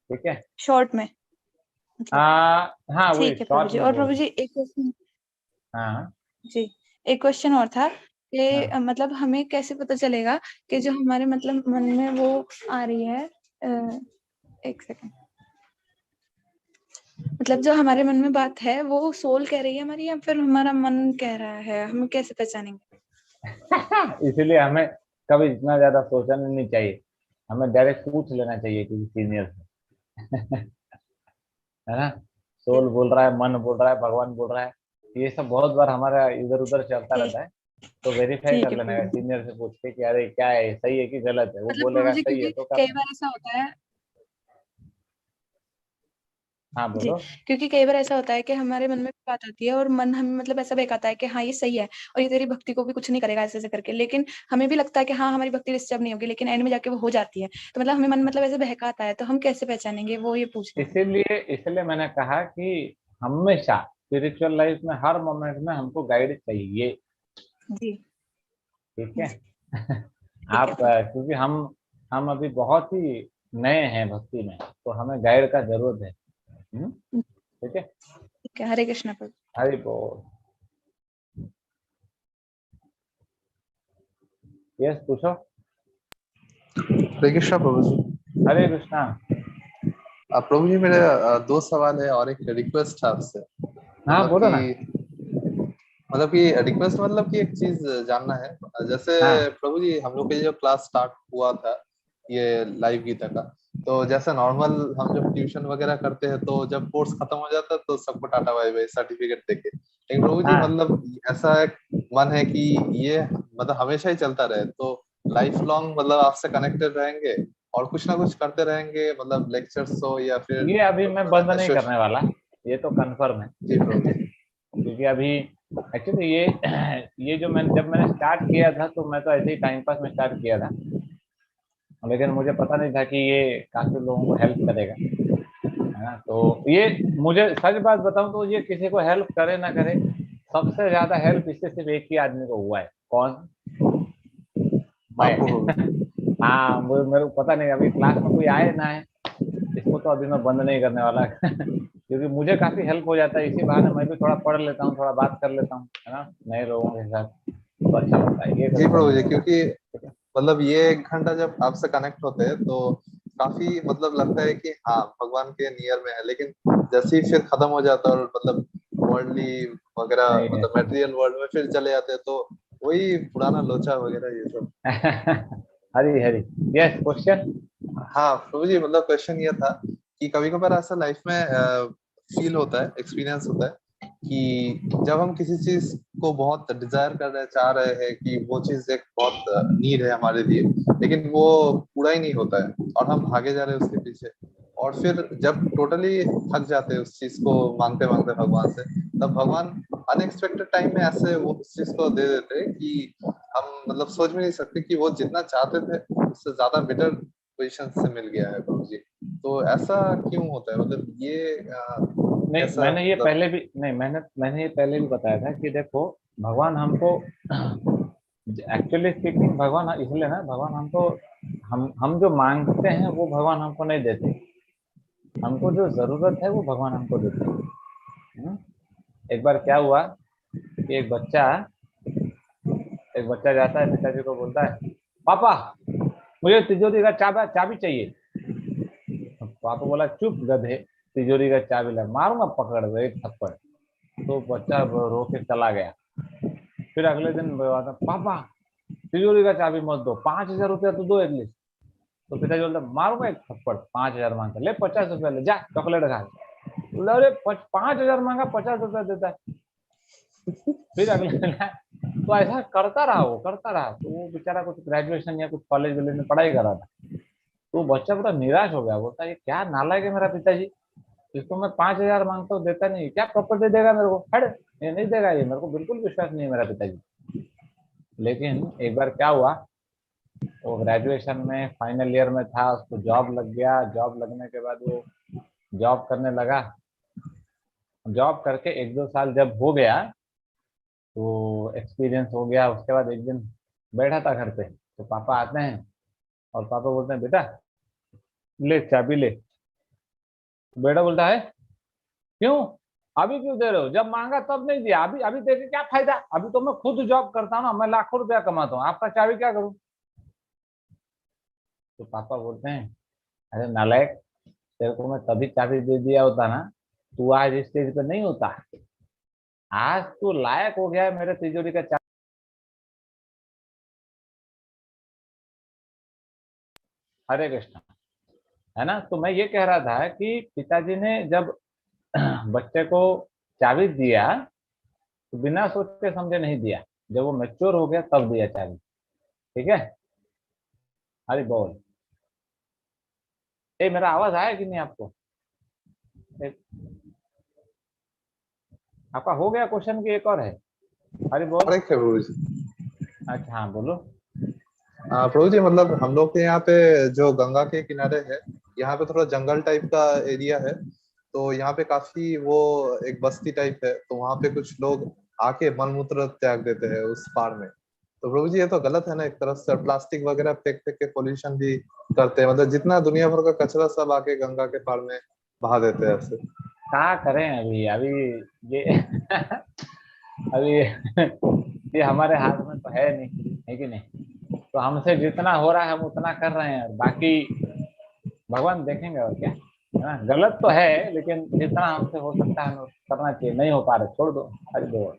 ठीक है। शॉर्ट में आ, मतलब? हाँ वही ठीक है प्रभु शॉर्ट जी। में और बोल प्रभु रहे। जी एक क्वेश्चन। हाँ जी। एक क्वेश्चन और था कि हाँ। मतलब हमें कैसे पता चलेगा कि जो हमारे मतलब मन में वो आ रही है, एक सेकंड, मतलब जो हमारे मन में बात है वो सोल कह रही है हमारी, या फिर हमारा मन कह रहा है, हम कैसे पहचानेंगे? इसीलिए हमें कभी इतना ज्यादा सोचना नहीं चाहिए, हमें डायरेक्ट पूछ लेना चाहिए किसी सीनियर से। है ना। सोल बोल रहा है, मन बोल रहा है, भगवान बोल रहा है, ये सब बहुत बार हमारा इधर उधर चलता ठीक रहता है। तो वेरीफाई ठीक कर है लेना है प्रभु जी। सीनियर से पूछ के कि अरे क्या है, सही है कि गलत है, वो मतलब प्रभु बोलेगा जी, सही है क्योंकि तो कई करना है। बार ऐसा होता है। हाँ जी। बोलो। क्योंकि कई बार ऐसा होता है कि हमारे मन में बात आती है और मन हमें मतलब ऐसा बहकाता है कि हाँ ये सही है, और ये तेरी भक्ति को भी कुछ नहीं करेगा ऐसे ऐसे करके, लेकिन हमें भी लगता है कि हाँ हमारी भक्ति डिस्टर्ब नहीं होगी, लेकिन एंड में जाके वो हो जाती है। तो मतलब हमें मन मतलब ऐसे बहकाता है, तो हम कैसे पहचानेंगे, वो ये पूछना है। इसीलिए इसलिए मैंने कहा कि हमेशा स्पिरिचुअल लाइफ में हर मोमेंट में हमको गाइड चाहिए, जी। ठीक है। जी। ठीक है आप प्रभु जी। क्योंकि हम अभी बहुत ही नए हैं भक्ति में, तो हमें गाइड का जरूरत है। ठीक है। ठीक है। हरे कृष्ण प्रभु। हरि बोल। यस पूछो। हरे कृष्णा प्रभु जी। हरे कृष्णा। प्रभु जी मेरे दो सवाल है और एक रिक्वेस्ट है आपसे। हाँ बोलो ना। मतलब कि रिक्वेस्ट मतलब कि एक चीज जानना है। जैसे हाँ प्रभु जी हम लोग के जो क्लास स्टार्ट हुआ था ये लाइव गीता का, तो जैसे नॉर्मल हम जब ट्यूशन वगैरह करते हैं तो जब कोर्स खत्म हो जाता है तो सबको टाटा बाय बाय सर्टिफिकेट देके, लेकिन प्रभु जी हाँ। मतलब ऐसा एक मन है कि ये मतलब हमेशा ही चलता रहे, तो लाइफ लॉन्ग मतलब आपसे कनेक्टेड रहेंगे और कुछ ना कुछ करते रहेंगे, मतलब लेक्चर्स हो या फिर ये अभी मैं बंद नहीं करने वाला, ये तो कंफर्म है। जी प्रभु जी। क्योंकि अभी एक्चुअली ये जो जब मैंने स्टार्ट किया था तो मैं तो ऐसे ही टाइम पास में स्टार्ट किया था, लेकिन मुझे पता नहीं था कि ये काफी लोगों को हेल्प करेगा, है ना। तो ये मुझे सच बात बताऊं तो ये किसी को हेल्प करे ना करे, सबसे ज्यादा हेल्प इससे सिर्फ एक ही आदमी को हुआ है, कौन? मैं। आपको हाँ, मेरे को पता नहीं अभी क्लास में कोई आए ना है, इसको तो अभी मैं बंद नहीं करने वाला क्योंकि मुझे काफी हेल्प हो जाता है, इसी बहाने मैं भी थोड़ा पढ़ लेता हूँ, थोड़ा बात कर लेता हूँ, है ना, नए लोगों के साथ, तो अच्छा लगता है, ये जी कभी बंद प्रभु नहीं जी, होगा। क्योंकि मतलब ये 1 घंटा जब आपसे कनेक्ट होते हैं तो काफी मतलब लगता है कि हाँ भगवान के नियर में है, लेकिन जैसे ही फिर खत्म हो जाता है और मतलब वर्ल्डली वगैरह नहीं है। मतलब मटेरियल वर्ल्ड में फिर चले जाते हैं तो वही पुराना लोचा वगैरह ये सब। हरी हरी। Yes, question. हाँ प्रभु जी, मतलब क्वेश्चन ये था कि कभी कभार ऐसा लाइफ में फील होता है, एक्सपीरियंस होता है कि जब हम किसी चीज को बहुत डिजायर कर रहे हैं, चाह रहे हैं कि वो चीज एक बहुत नीड है हमारे लिए, लेकिन वो पूरा ही नहीं होता है और हम भागे जा रहे हैं उसके पीछे, और फिर जब टोटली थक जाते हैं उस चीज को मांगते मांगते भगवान से, तब भगवान अनएक्सपेक्टेड टाइम में ऐसे वो उस चीज को दे देते हैं कि हम मतलब सोच भी नहीं सकते कि वो जितना चाहते थे उससे ज्यादा बेटर पोजीशन से मिल गया है प्रभु जी। तो ऐसा क्यों होता है, मतलब ये नहीं, कैसा मैंने ये मतलब। पहले भी नहीं मैंने ये पहले भी बताया था कि देखो, भगवान हमको एक्चुअली स्पीकिंग भगवान इसलिए ना, भगवान हमको हम जो मांगते हैं वो भगवान हमको नहीं देते, हमको जो जरूरत है वो भगवान हमको देते हैं। हम्म? एक बार क्या हुआ कि एक बच्चा जाता है, पिताजी को बोलता है, पापा मुझे तिजोरी का चाबी चाबी चाहिए। तो पापा बोला, चुप गधे, तिजोरी का चाबी ला, मारूंगा पकड़ दे एक थप्पड़। तो बच्चा रो के चला गया। फिर अगले दिन आता, पापा तिजोरी का चाबी मत दो, 5,000 रुपया तो दो एटलीस्ट। तो पिताजी बोलता, मारूंगा एक थप्पड़, 5,000 मांगता, ले 50 रुपया ले जा चॉकलेट खा। बोला, अरे 5,000 मांगा, 50 रुपया देता है। फिर अगले दिन तो ऐसा करता रहा तो वो बेचारा कुछ ग्रेजुएशन या कुछ कॉलेज वॉलेज में पढ़ाई कर रहा था। तो बच्चा पूरा निराश हो गया, बोलता है, ये क्या नालायक है मेरा पिताजी, इसको मैं 5,000 मांगता हूँ देता नहीं, क्या प्रॉपर्टी देगा मेरे को, हट, ये नहीं देगा, ये मेरे को बिल्कुल विश्वास नहीं है मेरा पिताजी। लेकिन एक बार क्या हुआ, वो ग्रेजुएशन में फाइनल ईयर में था, उसको जॉब लग गया, जॉब लगने के बाद वो जॉब करने लगा। जॉब करके 1-2 साल जब हो गया, तो एक्सपीरियंस हो गया, उसके बाद एक दिन बैठा था घर पे, तो पापा आते हैं और पापा बोलते हैं, बेटा ले चाबी ले। बेटा बोलता है, क्यों, अभी क्यों दे रहे हो, जब मांगा तब नहीं दिया, अभी अभी दे के क्या फायदा, अभी तो मैं खुद जॉब करता हूँ ना, मैं लाखों रुपया कमाता हूँ, आपका चाबी क्या करूँ। तो पापा बोलते हैं, अरे नालायक, तेरे को मैं तभी चाबी दे दिया होता ना, तू आज इस स्टेज पे नहीं होता, आज तू लायक हो गया है मेरे तिजोरी का चाबी। हरे कृष्णा। है ना, तो मैं ये कह रहा था कि पिताजी ने जब बच्चे को चाबी दिया तो बिना सोचे समझे नहीं दिया, जब वो मैच्योर हो गया तब दिया चाबी। ठीक है, हरी बोल। ए, मेरा आवाज आया कि नहीं आपको? ए, आपका हो गया क्वेश्चन की एक और है? हरी बोल। करेक्ट है प्रभु जी। अच्छा, हाँ बोलो। प्रभु जी, मतलब हम लोग के यहाँ पे जो गंगा के किनारे है, यहाँ पे थोड़ा जंगल टाइप का एरिया है, तो यहाँ पे काफी वो एक बस्ती टाइप है, तो वहाँ पे कुछ लोग आके मलमूत्र त्याग देते हैं उस पार में। तो प्रभु जी ये तो गलत है ना एक तरफ से, प्लास्टिक वगैरह फेंक फेंक के पोल्यूशन भी करते हैं, मतलब जितना दुनिया भर का कचरा सब आके गंगा के पार में बहा देते हैं ऐसे। क्या करें अभी अभी ये अभी ये हमारे हाथ में तो है नहीं, है कि नहीं, तो हमसे जितना हो रहा है हम उतना कर रहे हैं, और बाकी भगवान देखेंगे और क्या, है ना, गलत तो है लेकिन जितना हमसे हो सकता है हमें करना चाहिए, नहीं हो पा रहे छोड़ दो। हरी बोल।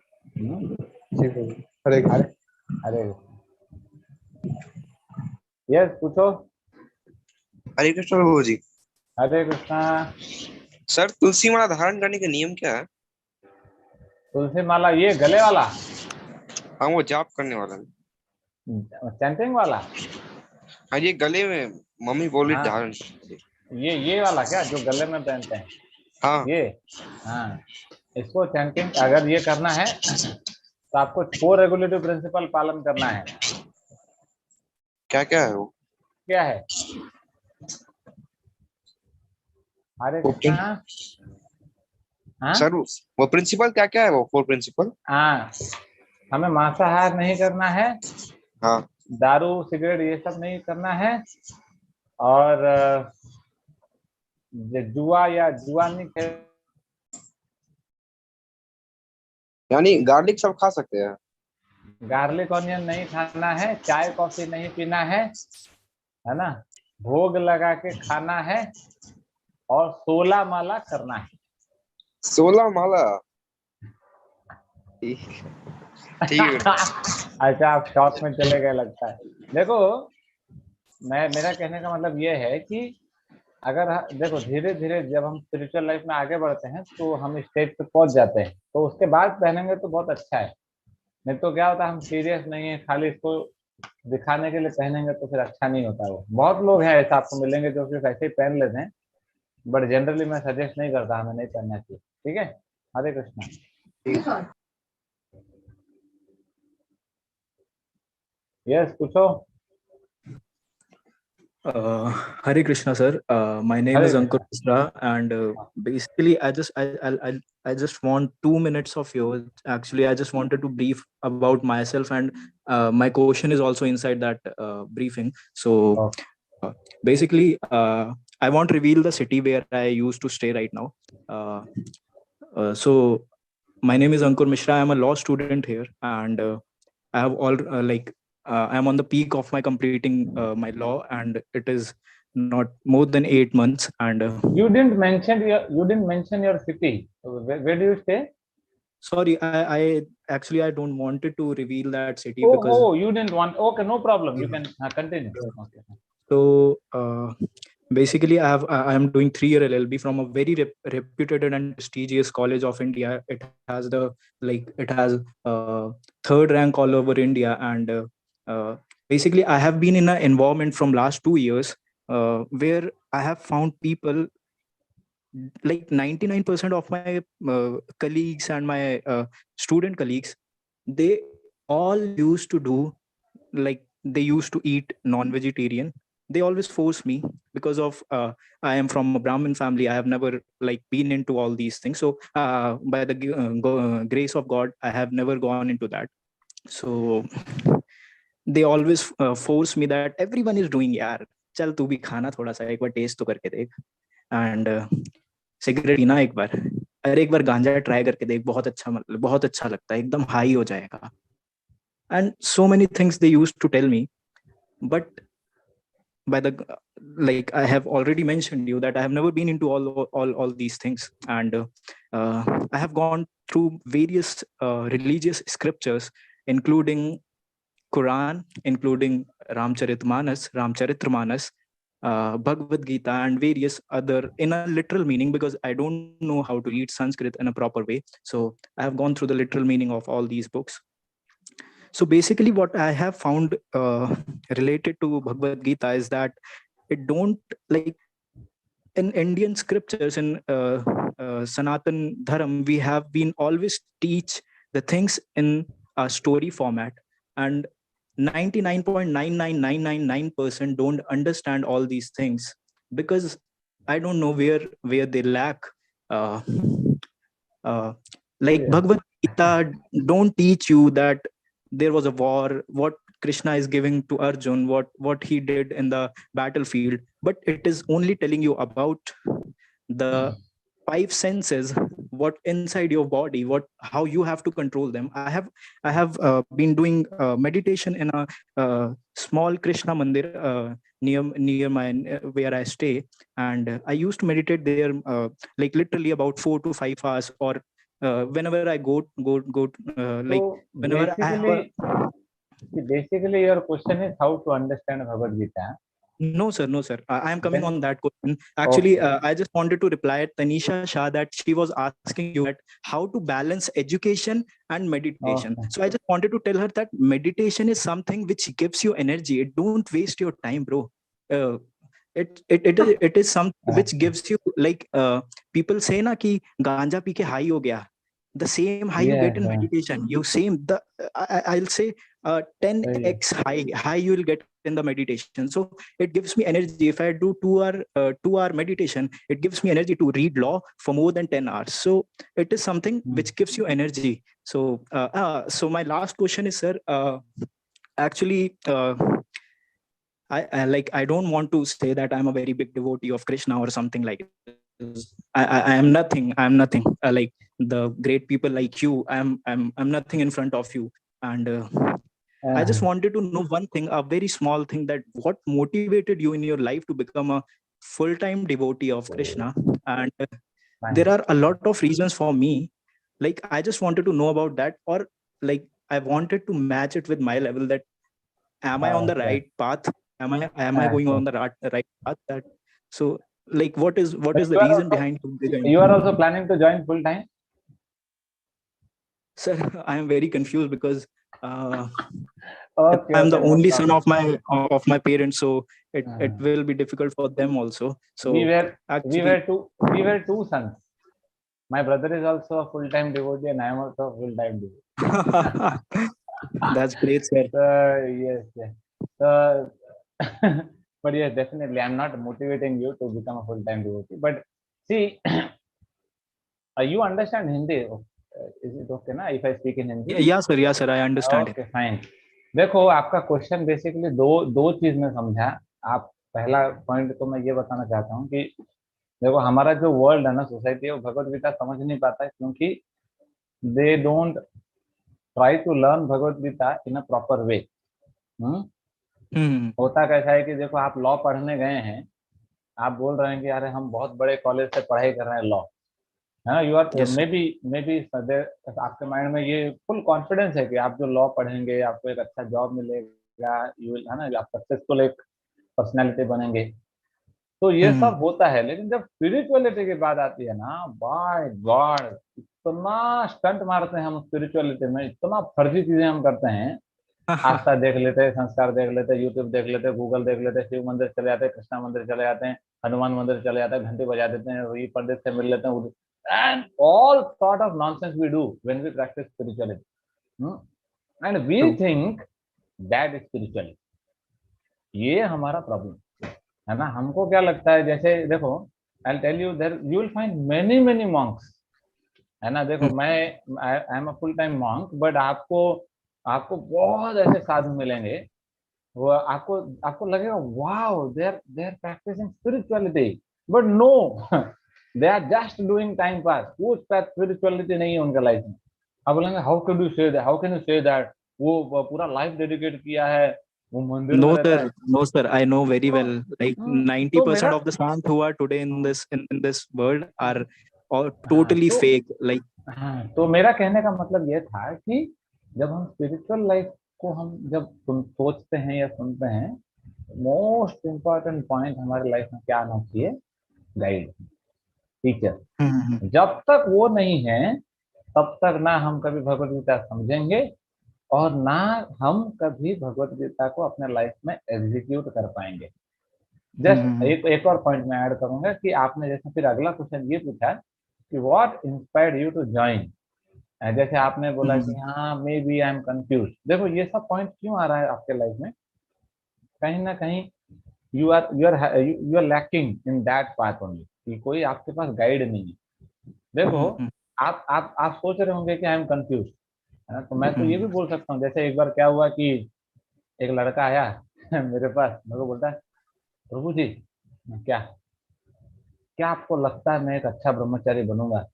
जी प्रभु, हरे अरे, कृष्ण। अरे, यस पूछो। हरे कृष्ण प्रभु जी। हरे कृष्णा। सर तुलसी माला धारण करने का नियम क्या है? तुलसी माला, ये गले वाला, हाँ वो जाप करने वाला। चैंटिंग वाला? हाँ ये गले में मम्मी बोली हाँ, धारण। ये वाला क्या जो गले में पहनते हैं, हाँ ये? हाँ, इसको चैंटिंग अगर ये करना है तो आपको 4 रेगुलेटिव प्रिंसिपल पालन करना है। क्या क्या है वो? क्या है? हरे ओके। कृष्णा। हाँ सर वो प्रिंसिपल क्या क्या है, वो 4 प्रिंसिपल? हाँ, हमें मांसाहार नहीं करना है, हाँ। दारू सिगरेट ये सब नहीं करना है, और जुआ या जुआ नहीं खेल, यानी गार्लिक सब खा सकते हैं? गार्लिक ऑनियन नहीं खाना है, चाय कॉफी नहीं पीना है ना, भोग लगा के खाना है, और 16 माला करना है। 16 माला? ठीक है। अच्छा, आप शॉक में चले गए लगता है। देखो, मेरा कहने का मतलब ये है कि अगर देखो, धीरे धीरे जब हम स्पिरिचुअल लाइफ में आगे बढ़ते हैं तो हम स्टेज पे पहुंच जाते हैं, तो उसके बाद पहनेंगे तो बहुत अच्छा है। नहीं तो क्या होता है, हम सीरियस नहीं है, खाली इसको दिखाने के लिए पहनेंगे तो फिर अच्छा नहीं होता। वो बहुत लोग हैं ऐसा आपको मिलेंगे जो सिर्फ ऐसे ही पहन लेते हैं, बट जनरली मैं सजेस्ट नहीं करता, हमें नहीं पहनना चाहिए। ठीक है, हरे कृष्णा। यस, पूछो। Hare Krishna, sir. My name Hare is Ankur Krishna. Misra, and basically, I just want 2 minutes of yours. Actually, I just wanted to brief about myself, and my question is also inside that briefing. So, basically, I won't reveal the city where I used to stay right now. So, my name is Ankur Mishra. I'm a law student here, and I have all I'm on the peak of my completing my law, and it is not more than 8 months. And You didn't mention your city. Where do you stay? sorry, I actually I don't wanted to reveal that city because You didn't want. Okay, no problem. You can continue. Okay. so basically I am doing 3-year LLB from a very reputed and prestigious college of India. It has third rank all over India, and basically I have been in an environment from last 2 years where I have found people like 99% of my colleagues and my student colleagues, they all used to do like they used to eat non-vegetarian. They always force me because of I am from a Brahmin family. I have never like been into all these things. So by the grace of God, I have never gone into that. So they always force me that everyone is doing, यार चल तू भी खाना थोड़ा सा, एक बार test तो करके देख, एंड सिगरेट पीना एक बार, अरे एक बार गांजा ट्राई करके देख, बहुत अच्छा लगता है, एकदम हाई हो जाएगा. And so many things they used to tell me, but by the like I have already mentioned you that I have never been into all these things, and I have gone through various religious scriptures, including Quran, including Ramcharitramanas, Bhagavad Gita, and various other in a literal meaning, because I don't know how to read Sanskrit in a proper way. So I have gone through the literal meaning of all these books. So basically what I have found related to Bhagavad Gita is that it don't, like in Indian scriptures, in Sanatan Dharam, we have been always teach the things in a story format, and 99.99999% don't understand all these things, because I don't know where they lack. Bhagavad Gita don't teach you that there was a war, what Krishna is giving to Arjun, what he did in the battlefield, but it is only telling you about the 5 senses, what inside your body, how you have to control them. I have been doing meditation in a small Krishna mandir near my where I stay, and I used to meditate there like literally about 4 to 5 hours, or whenever I go like So whenever I have basically your question is how to understand Bhagavad Gita. No, sir. I am coming Then- on that question. Actually, Okay. I just wanted to reply at Tanisha Shah that she was asking you that how to balance education and meditation. Okay. So I just wanted to tell her that meditation is something which gives you energy. It don't waste your time, bro. It is something which gives you, like people say na ki ganja pee ke high ho gaya. The same high you get in meditation. I'll say 10x high you will get in the meditation. So it gives me energy. If I do 2 hour meditation, it gives me energy to read law for more than 10 hours. So it is something which gives you energy. So so my last question is, sir, actually I don't want to say that I'm a very big devotee of Krishna or something like this. I am nothing. I'm nothing. Like the great people like you, I'm nothing in front of you. And I just wanted to know one thing, a very small thing, that what motivated you in your life to become a full-time devotee of Krishna? And there are a lot of reasons for me. Like I just wanted to know about that, or like I wanted to match it with my level. That am I on the right path? Am I going on the right path? That so like what is the reason behind you are also planning to join full time? Sir, I am very confused because Okay, I'm the no only son problem. of my parents, so it will be difficult for them also. So we actually, were two sons. My brother is also a full-time devotee, and I am also a full-time devotee. that's great, sir. Yes. But yes, definitely, I'm not motivating you to become a full-time devotee. But see, you understand Hindi? Is it okay ना if I speak in Hindi? Yeah, sir, I understand. Okay, fine. देखो, आपका question basically दो चीज में समझा आप। पहला point तो मैं ये बताना चाहता हूँ कि देखो, हमारा जो वर्ल्ड है ना, सोसाइटी, वो भगवत गीता समझ नहीं पाता है, क्योंकि they don't try to learn Bhagavad Gita in a proper way. होता कैसा है कि देखो, आप लॉ पढ़ने गए हैं, आप बोल रहे हैं कि अरे हम बहुत बड़े कॉलेज से पढ़ाई कर रहे हैं लॉ, है ना। यू आर मे बी आपके माइंड में ये फुल कॉन्फिडेंस है कि आप जो लॉ पढ़ेंगे आपको एक अच्छा जॉब मिलेगा, यू विल, है ना, आप सक्सेसफुल एक पर्सनैलिटी बनेंगे। तो ये सब होता है, लेकिन जब स्पिरिचुअलिटी की बात आती है ना, बाय गॉड, इतना स्टंट मारते हैं हम स्पिरिचुअलिटी में, इतना फर्जी चीजें हम करते हैं। आस्था देख लेते हैं, संस्कार देख लेते हैं, यूट्यूब देख लेते हैं, गूगल देख लेते हैं, शिव मंदिर चले जाते हैं, कृष्णा मंदिर चले जाते हैं, हनुमान मंदिर चले जाते हैं, घंटी बजा देते हैं, वही पंडित से मिल लेते हैं, and all sort of nonsense we do when we practice spirituality, and we think that is spirituality. ये हमारा प्रॉब्लम है ना। हमको क्या लगता है, जैसे देखो, I'll tell you, there you will find many monks, है ना। देखो, I am a full time monk, but आपको बहुत ऐसे साधु मिलेंगे, वो आपको लगेगा wow, they are practicing spirituality, but no, they are just doing time pass. कुछ spirituality नहीं है उनका लाइफ में। आप बोलेंगे how can you say that वो पूरा लाइफ डेडिकेट किया है, वो मंदिर में रहता है। No sir, I know very well. Like 90% of the sant who are today in this world are all totally fake. Like तो मेरा कहने का मतलब ये था कि जब हम स्पिरिचुअल लाइफ को जब सोचते हैं या सुनते हैं, मोस्ट इम्पोर्टेंट पॉइंट हमारे लाइफ में क्या आना चाहिए, गाइड, टीचर। जब तक वो नहीं है तब तक ना हम कभी भगवत गीता समझेंगे और ना हम कभी भगवत गीता को अपने लाइफ में एग्जीक्यूट कर पाएंगे। जस्ट एक और पॉइंट मैं ऐड करूंगा कि आपने जैसे फिर अगला क्वेश्चन ये पूछा कि what inspired you to join, जैसे आपने बोला कि हाँ maybe I am confuse. देखो, ये सब पॉइंट क्यों आ रहा है आपके लाइफ में, कहीं ना कहीं you are lacking in that path only, कि कोई आपके पास गाइड नहीं है। देखो, आप सोच रहे होंगे कि आई एम कंफ्यूज, है ना। तो मैं तो ये भी बोल सकता हूँ, जैसे एक बार क्या हुआ कि एक लड़का आया मेरे पास, मेरे को बोलता है, प्रभु जी, क्या आपको लगता है मैं एक अच्छा ब्रह्मचारी बनूंगा?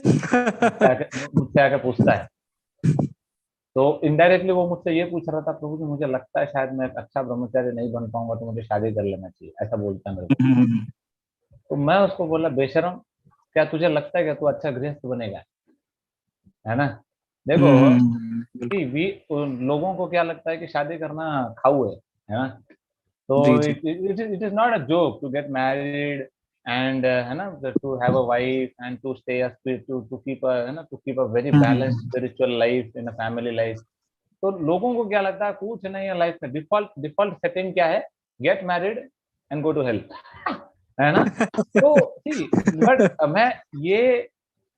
मुझसे आके पूछता है। तो इनडायरेक्टली वो मुझसे ये पूछ रहा था, प्रभु जी मुझे लगता है शायद मैं एक अच्छा ब्रह्मचारी नहीं बन पाऊंगा, तो मुझे शादी कर लेना चाहिए, ऐसा बोलता है मेरे को। तो मैं उसको बोला, बेशरम, क्या तुझे लगता है कि तू अच्छा गृहस्थ बनेगा, है ना। देखो, लोगों को क्या लगता है कि शादी करना खाऊ है ना। तो it is not a joke to get married and है ना, to have a wife and to stay to keep a, है ना, to keep a very balanced spiritual life in a family life। तो लोगों को क्या लगता है, कुछ नहीं है लाइफ में, डिफॉल्ट सेटिंग क्या है, get married and go to hell, है ना। तो बट मैं ये,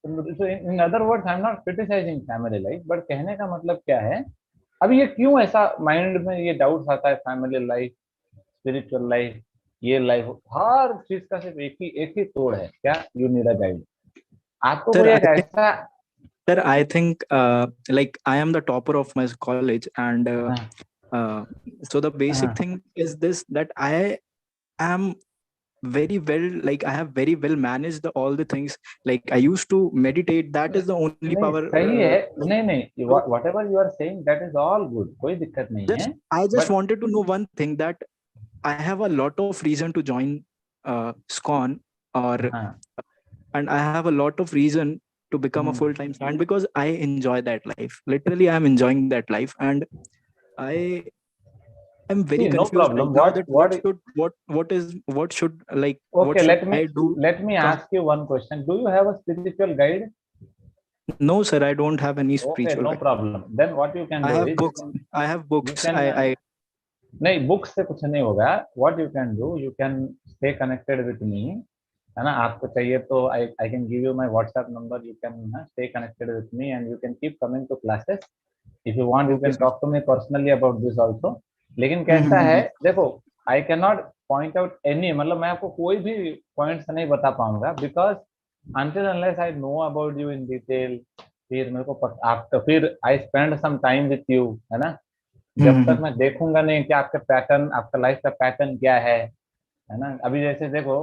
in other words, I am not criticising family life, but कहने का मतलब क्या है, अभी ये क्यों ऐसा माइंड में ये डाउट्स आता है, फैमिली लाइफ, स्पिरिचुअल लाइफ, ये लाइफ, हर चीज का सिर्फ एक ही तोड़ है, क्या? You need a guide. आपको Sir, कोई I एक think, ऐसा sir, I think like I am the topper of my college, and हाँ, so the basic हाँ, thing is this, that I am very well, like I have very well managed all the things. Like I used to meditate. That is the only नहीं power. सही है, Like, नहीं नहीं, so whatever you are saying that is all good, कोई दिक्कत नहीं है, I just but wanted to know one thing, that I have a lot of reason to join SCON, or हाँ and I have a lot of reason to become a hmm, full-time student, because I enjoy that life. Literally, I am enjoying that life, and I am very see, no confused right problem, now, what that what what should, like okay, what should I do let me from. ask you one question, do you have a spiritual guide? No, sir, I don't have any Okay, spiritual no guide. problem, then what you can I do have is books. I have you books. can I नहीं, book से कुछ नहीं होगा, what you can do, you can stay connected with me, है ना? आपको चाहिए तो I I can give you my WhatsApp number, you can stay connected with me and you can keep coming to classes, if you want you Okay, can sir. Talk to me personally about this also. लेकिन कैसा है, Mm-hmm. देखो, I can not point out any, मतलब मैं आपको कोई भी points नहीं बता पाऊंगा, because until unless I know about you in detail, फिर मेरे को आपका फिर I spend some time with you, है ना? जब तक Mm-hmm. मैं देखूंगा नहीं कि आपके पैटर्न, आपका लाइफ का पैटर्न क्या है ना? अभी जैसे देखो,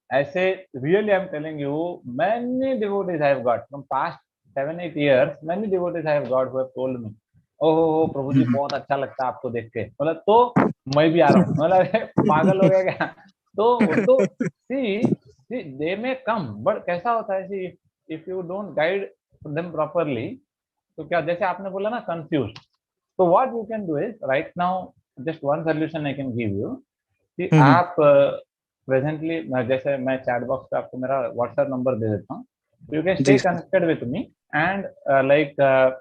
ऐसे really I am telling you, many devotees I have got from past 7-8 years, many devotees I have got who have told me, ओहो हो प्रभु जी, Mm-hmm. बहुत अच्छा लगता है आपको देख के, मतलब तो मैं भी आ रहा हूँ, मतलब अरे, पागल हो गया क्या? तो सी दे में कम, बट कैसा होता है, see if you don't guide them properly, तो क्या, जैसे आपने बोला ना, कंफ्यूज, तो what you can do is right now, just one solution I can give you, कि Mm-hmm. आप प्रेजेंटली, जैसे मैं चैट बॉक्स पे आपको मेरा व्हाट्सएप नंबर दे देता हूँ, यू कैन स्टे जी sir. Connected with me, and like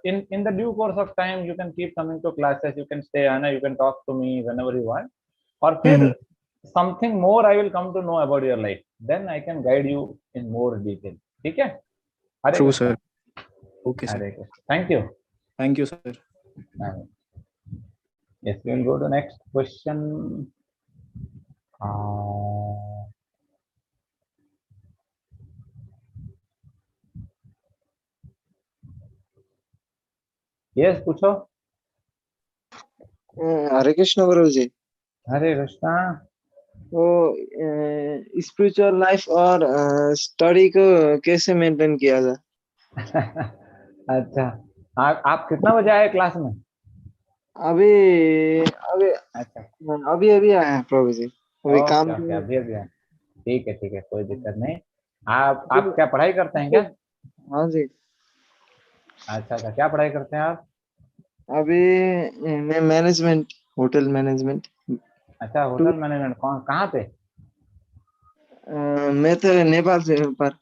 in the due course of time you can keep coming to classes, you can stay, Anna, you can talk to me whenever you want, और फिर Mm-hmm. something more I will come to know about your life, then I can guide you in more detail, ठीक है? हरे True, Krishna, sir. Okay, sir. Hare Krishna, thank you. Thank you, sir. Yes, we will go to next question. Uh, yes, पूछो। हरे कृष्ण गुरु जी। हरे कृष्णा। वो spiritual life और study को कैसे maintain किया जाए? अच्छा, आप कितना बजे आए क्लास में? अभी अभी अच्छा, अभी अभी आए हैं प्रभु जी, अभी काम ओके ओके, पे। अभी अभी आए, ठीक है, कोई दिक्कत नहीं। आप क्या पढ़ाई करते हैं क्या? हाँ जी, अच्छा, क्या पढ़ाई करते हैं आप? अभी मैं मैनेजमेंट, होटल मैनेजमेंट। अच्छा, होटल मैनेजमेंट, कहाँ पे? मैं तो नेपाल से हूँ पर।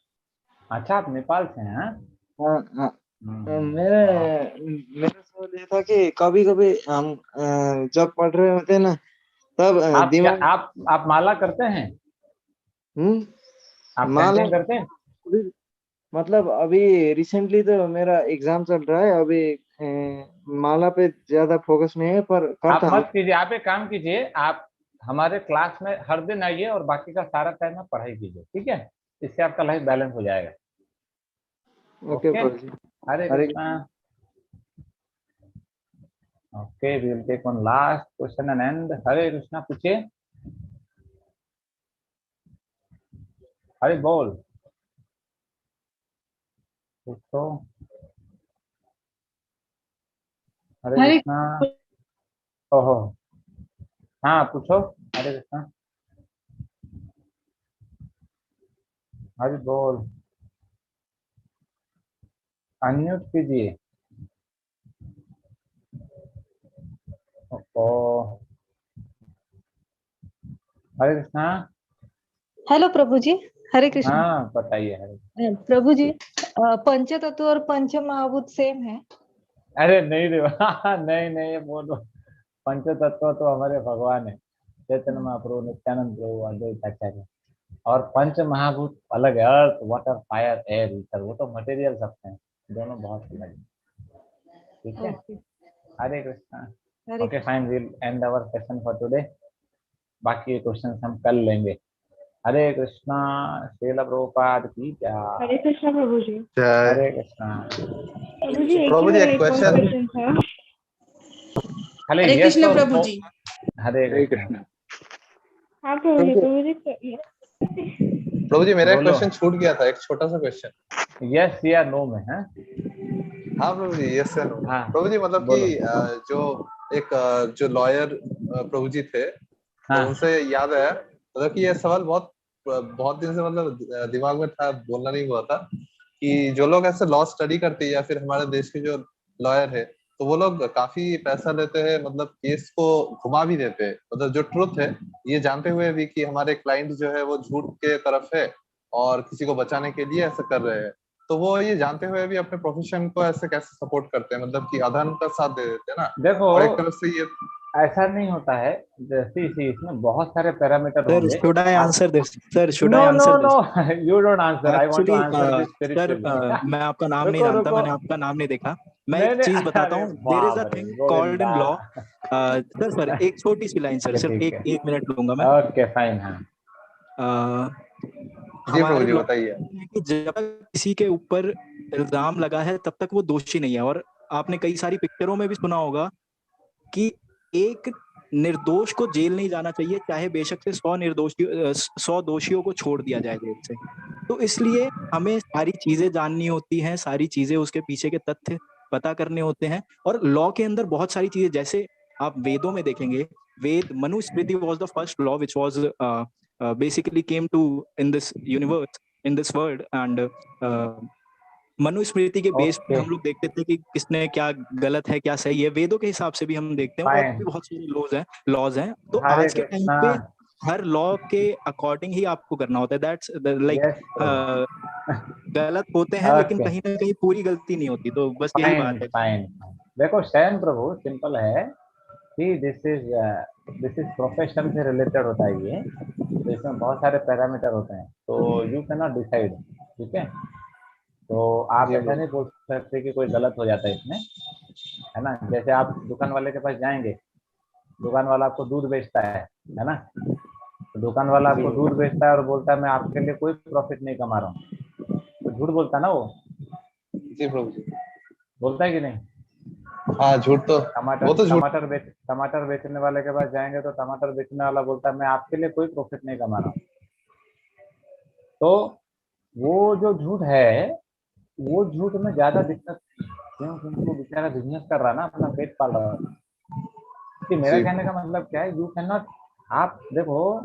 अच्छा, आप नेपाल से हैं? हाँ हाँ। मेरे हाँ। मेरा सवाल ये था कि कभी कभी हम जब पढ़ रहे होते हैं ना, तब आप क्या दिमाग। आप माला करते हैं? आप माला चैंटिंग करते हैं? अभी- मतलब अभी रिसेंटली तो मेरा एग्जाम चल रहा है अभी, माला पे ज्यादा फोकस नहीं है पर आप करता हूँ। मत कीजिए, आप एक काम कीजिए, आप हमारे क्लास में हर दिन आइए और बाकी का सारा टाइम आप पढ़ाई कीजिए, ठीक है? इससे आपका लाइफ बैलेंस हो जाएगा। ओके ओके, प्रभु जी। Hare Hare Krishna. Okay, we will take one last question and and. Hare Krishna, पूछिए। हरे बोल, पूछो। हरे हरे कृष्णा। ओहो, हाँ पूछो। हरे कृष्णा, हरे बोल, अनम्यूट कीजिए। ओहो, हरे कृष्णा। हेलो प्रभु जी, हरे कृष्ण। हाँ बताइए। हरे, प्रभु जी, पंच तत्व और पंच महाभूत सेम है? अरे नहीं रे, नहीं नहीं, ये बोलो, पंच तत्व तो हमारे भगवान है, चैतन्य महाप्रभु, नित्यानंद प्रभु, अद्वैत आचार्य, और पंच महाभूत अलग है, earth water fire air ether, वो तो मटेरियल सब हैं, दोनों बहुत अलग है, ठीक है? Okay. Hare Krishna. Hare okay fine, will end our session for today. बाकी क्वेश्चंस हम कल लेंगे। हरे कृष्णा। श्रील प्रभुपाद की जय। हरे कृष्णा प्रभु जी। जय। हरे कृष्णा। प्रभु जी एक प्रभु जी, और एक क्वेश्चन था। खाली हरे यस कृष्ण और प्रभु नो। जी। हरे हरे कृष्णा। कृष्णा। हाँ प्रभु जी प्रभु जी मेरा एक बोलो क्वेश्चन छूट गया था, एक छोटा सा क्वेश्चन। यस या नो में है। हाँ प्रभु जी, यस सर। हाँ प्रभु जी मतलब बोलो। कि जो लॉयर प्रभु जी थे, तो हाँ उनसे याद आया मतलब कि ये सवाल बहुत बहुत दिन से मतलब दिमाग में था, बोलना नहीं हुआ था कि जो लोग ऐसे लॉ स्टडी करते हैं या फिर हमारे देश के जो लॉयर है, तो वो लोग काफी पैसा लेते हैं, मतलब केस को घुमा भी देते हैं, मतलब जो ट्रुथ है ये जानते हुए भी कि हमारे क्लाइंट जो है वो झूठ के तरफ है और किसी को बचाने के लिए ऐसा कर रहे हैं, तो वो ये जानते हुए भी अपने प्रोफेशन को ऐसे कैसे सपोर्ट करते हैं, मतलब कि अधर्म का साथ दे देते हैं ना। देखो और एक तरफ से ये ऐसा नहीं होता है। जैसे इसी इसमें बहुत सारे पैरामीटर सर होंगे। शुड आई आप answer this? Sir should I no no answer no this? You don't answer, I want to actually answer this sir spiritually. मैं आपका नाम नहीं रुको जानता, रुको। मैंने आपका नाम नहीं देखा। मैं नहीं एक चीज नहीं, बताता अरे हूँ, देर इज अ बाप रे thing called in Govinda. Law. Sir एक छोटी सी लाइन सर, ठीक है सिर्फ ठीक एक है। एक मिनट लूंगा मैं। Okay fine. हाँ जी प्रभु हमारे जी लॉ बताइए। है कि जब तक किसी के ऊपर इल्जाम लगा है तब तक वो दोषी नहीं है। और आपने कई सारी पिक्चरों में भी सुना होगा कि एक निर्दोष को जेल नहीं जाना चाहिए, चाहे बेशक से 100 दोषियों को छोड़ दिया जाए जेल से। तो इसलिए हमें सारी चीजें जाननी होती हैं, सारी चीजें उसके पीछे के तथ्य पता करने होते हैं। और लॉ के अंदर बहुत सारी चीजें, जैसे आप वेदों में देखेंगे, वेद Manusmriti was the first law which was basically came to in this universe, in this world. And Manusmriti के बेस पे ओके हम लोग देखते थे कि किसने क्या गलत है क्या सही है, वेदों के हिसाब से भी हम देखते हैं। और फाइन। भी बहुत सारे लॉज हैं। तो हरे आज के टाइम कृष्णा। पे हर लॉ के अकॉर्डिंग ही आपको करना होता है। दैट्स लाइक यस गलत होते हैं लेकिन ओके कहीं ना कहीं पूरी गलती नहीं होती। तो बस यही फाइन बात है। फाइन। देखो शयन प्रभु सिंपल है कि दिस इज प्रोफेशन से रिलेटेड होता है ये। तो इसमें बहुत सारे पैरामीटर होते हैं, तो यू कैन नॉट डिसाइड। ठीक है, तो आप जी ऐसा प्रभु। नहीं बोल सकते कि कोई गलत हो जाता है इसमें, है ना। जैसे आप दुकान वाले के पास जाएंगे, दुकान वाला आपको दूध बेचता है ना। तो दुकान वाला जी आपको दूध प्रभु। बेचता है और बोलता है मैं आपके लिए कोई प्रॉफिट नहीं कमा रहा हूँ, तो झूठ बोलता है ना वो। जी प्रभु जी। बोलता है कि नहीं। हाँ झूठ तो, वो तो झूठ। टमाटर बेचने वाले के पास जाएंगे तो टमाटर बेचने वाला बोलता है मैं आपके लिए कोई प्रॉफिट नहीं कमा रहा हूँ। तो वो जो झूठ है, वो झूठ में ज्यादा दिक्कत क्यों, क्योंकि वो बेचारा बिजनेस कर रहा है ना, अपना पेट पाल रहा है। कि मेरा जी कहने का मतलब क्या है, यू कैन नॉट। आप देखो,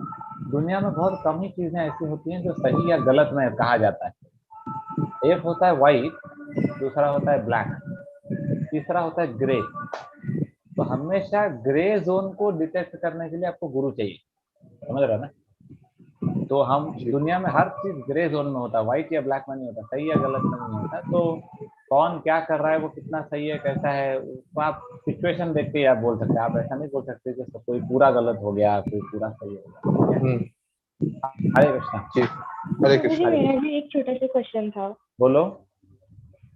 दुनिया में बहुत कम ही चीजें ऐसी होती हैं जो सही या गलत में कहा जाता है। एक होता है व्हाइट, दूसरा होता है ब्लैक, तीसरा होता है ग्रे। तो हमेशा ग्रे जोन को डिटेक्ट करने के लिए आपको गुरु चाहिए, समझ रहे हो ना। तो हम जी दुनिया में हर चीज ग्रे जोन में होता है, व्हाइट या ब्लैक में नहीं होता, सही या गलत में नहीं होता। तो कौन क्या कर रहा है, वो कितना सही है कैसा है, उसको आप सिचुएशन देख के आप बोल सकते हैं। आप ऐसा नहीं बोल सकते कि कोई पूरा गलत हो गया कोई पूरा सही हो गया। ठीक है। हम्म। हरे कृष्णा। जी हरे प्रभु जी कृष्णा। हरे मेरा कृष्णा। भी एक छोटा सा क्वेश्चन था। बोलो।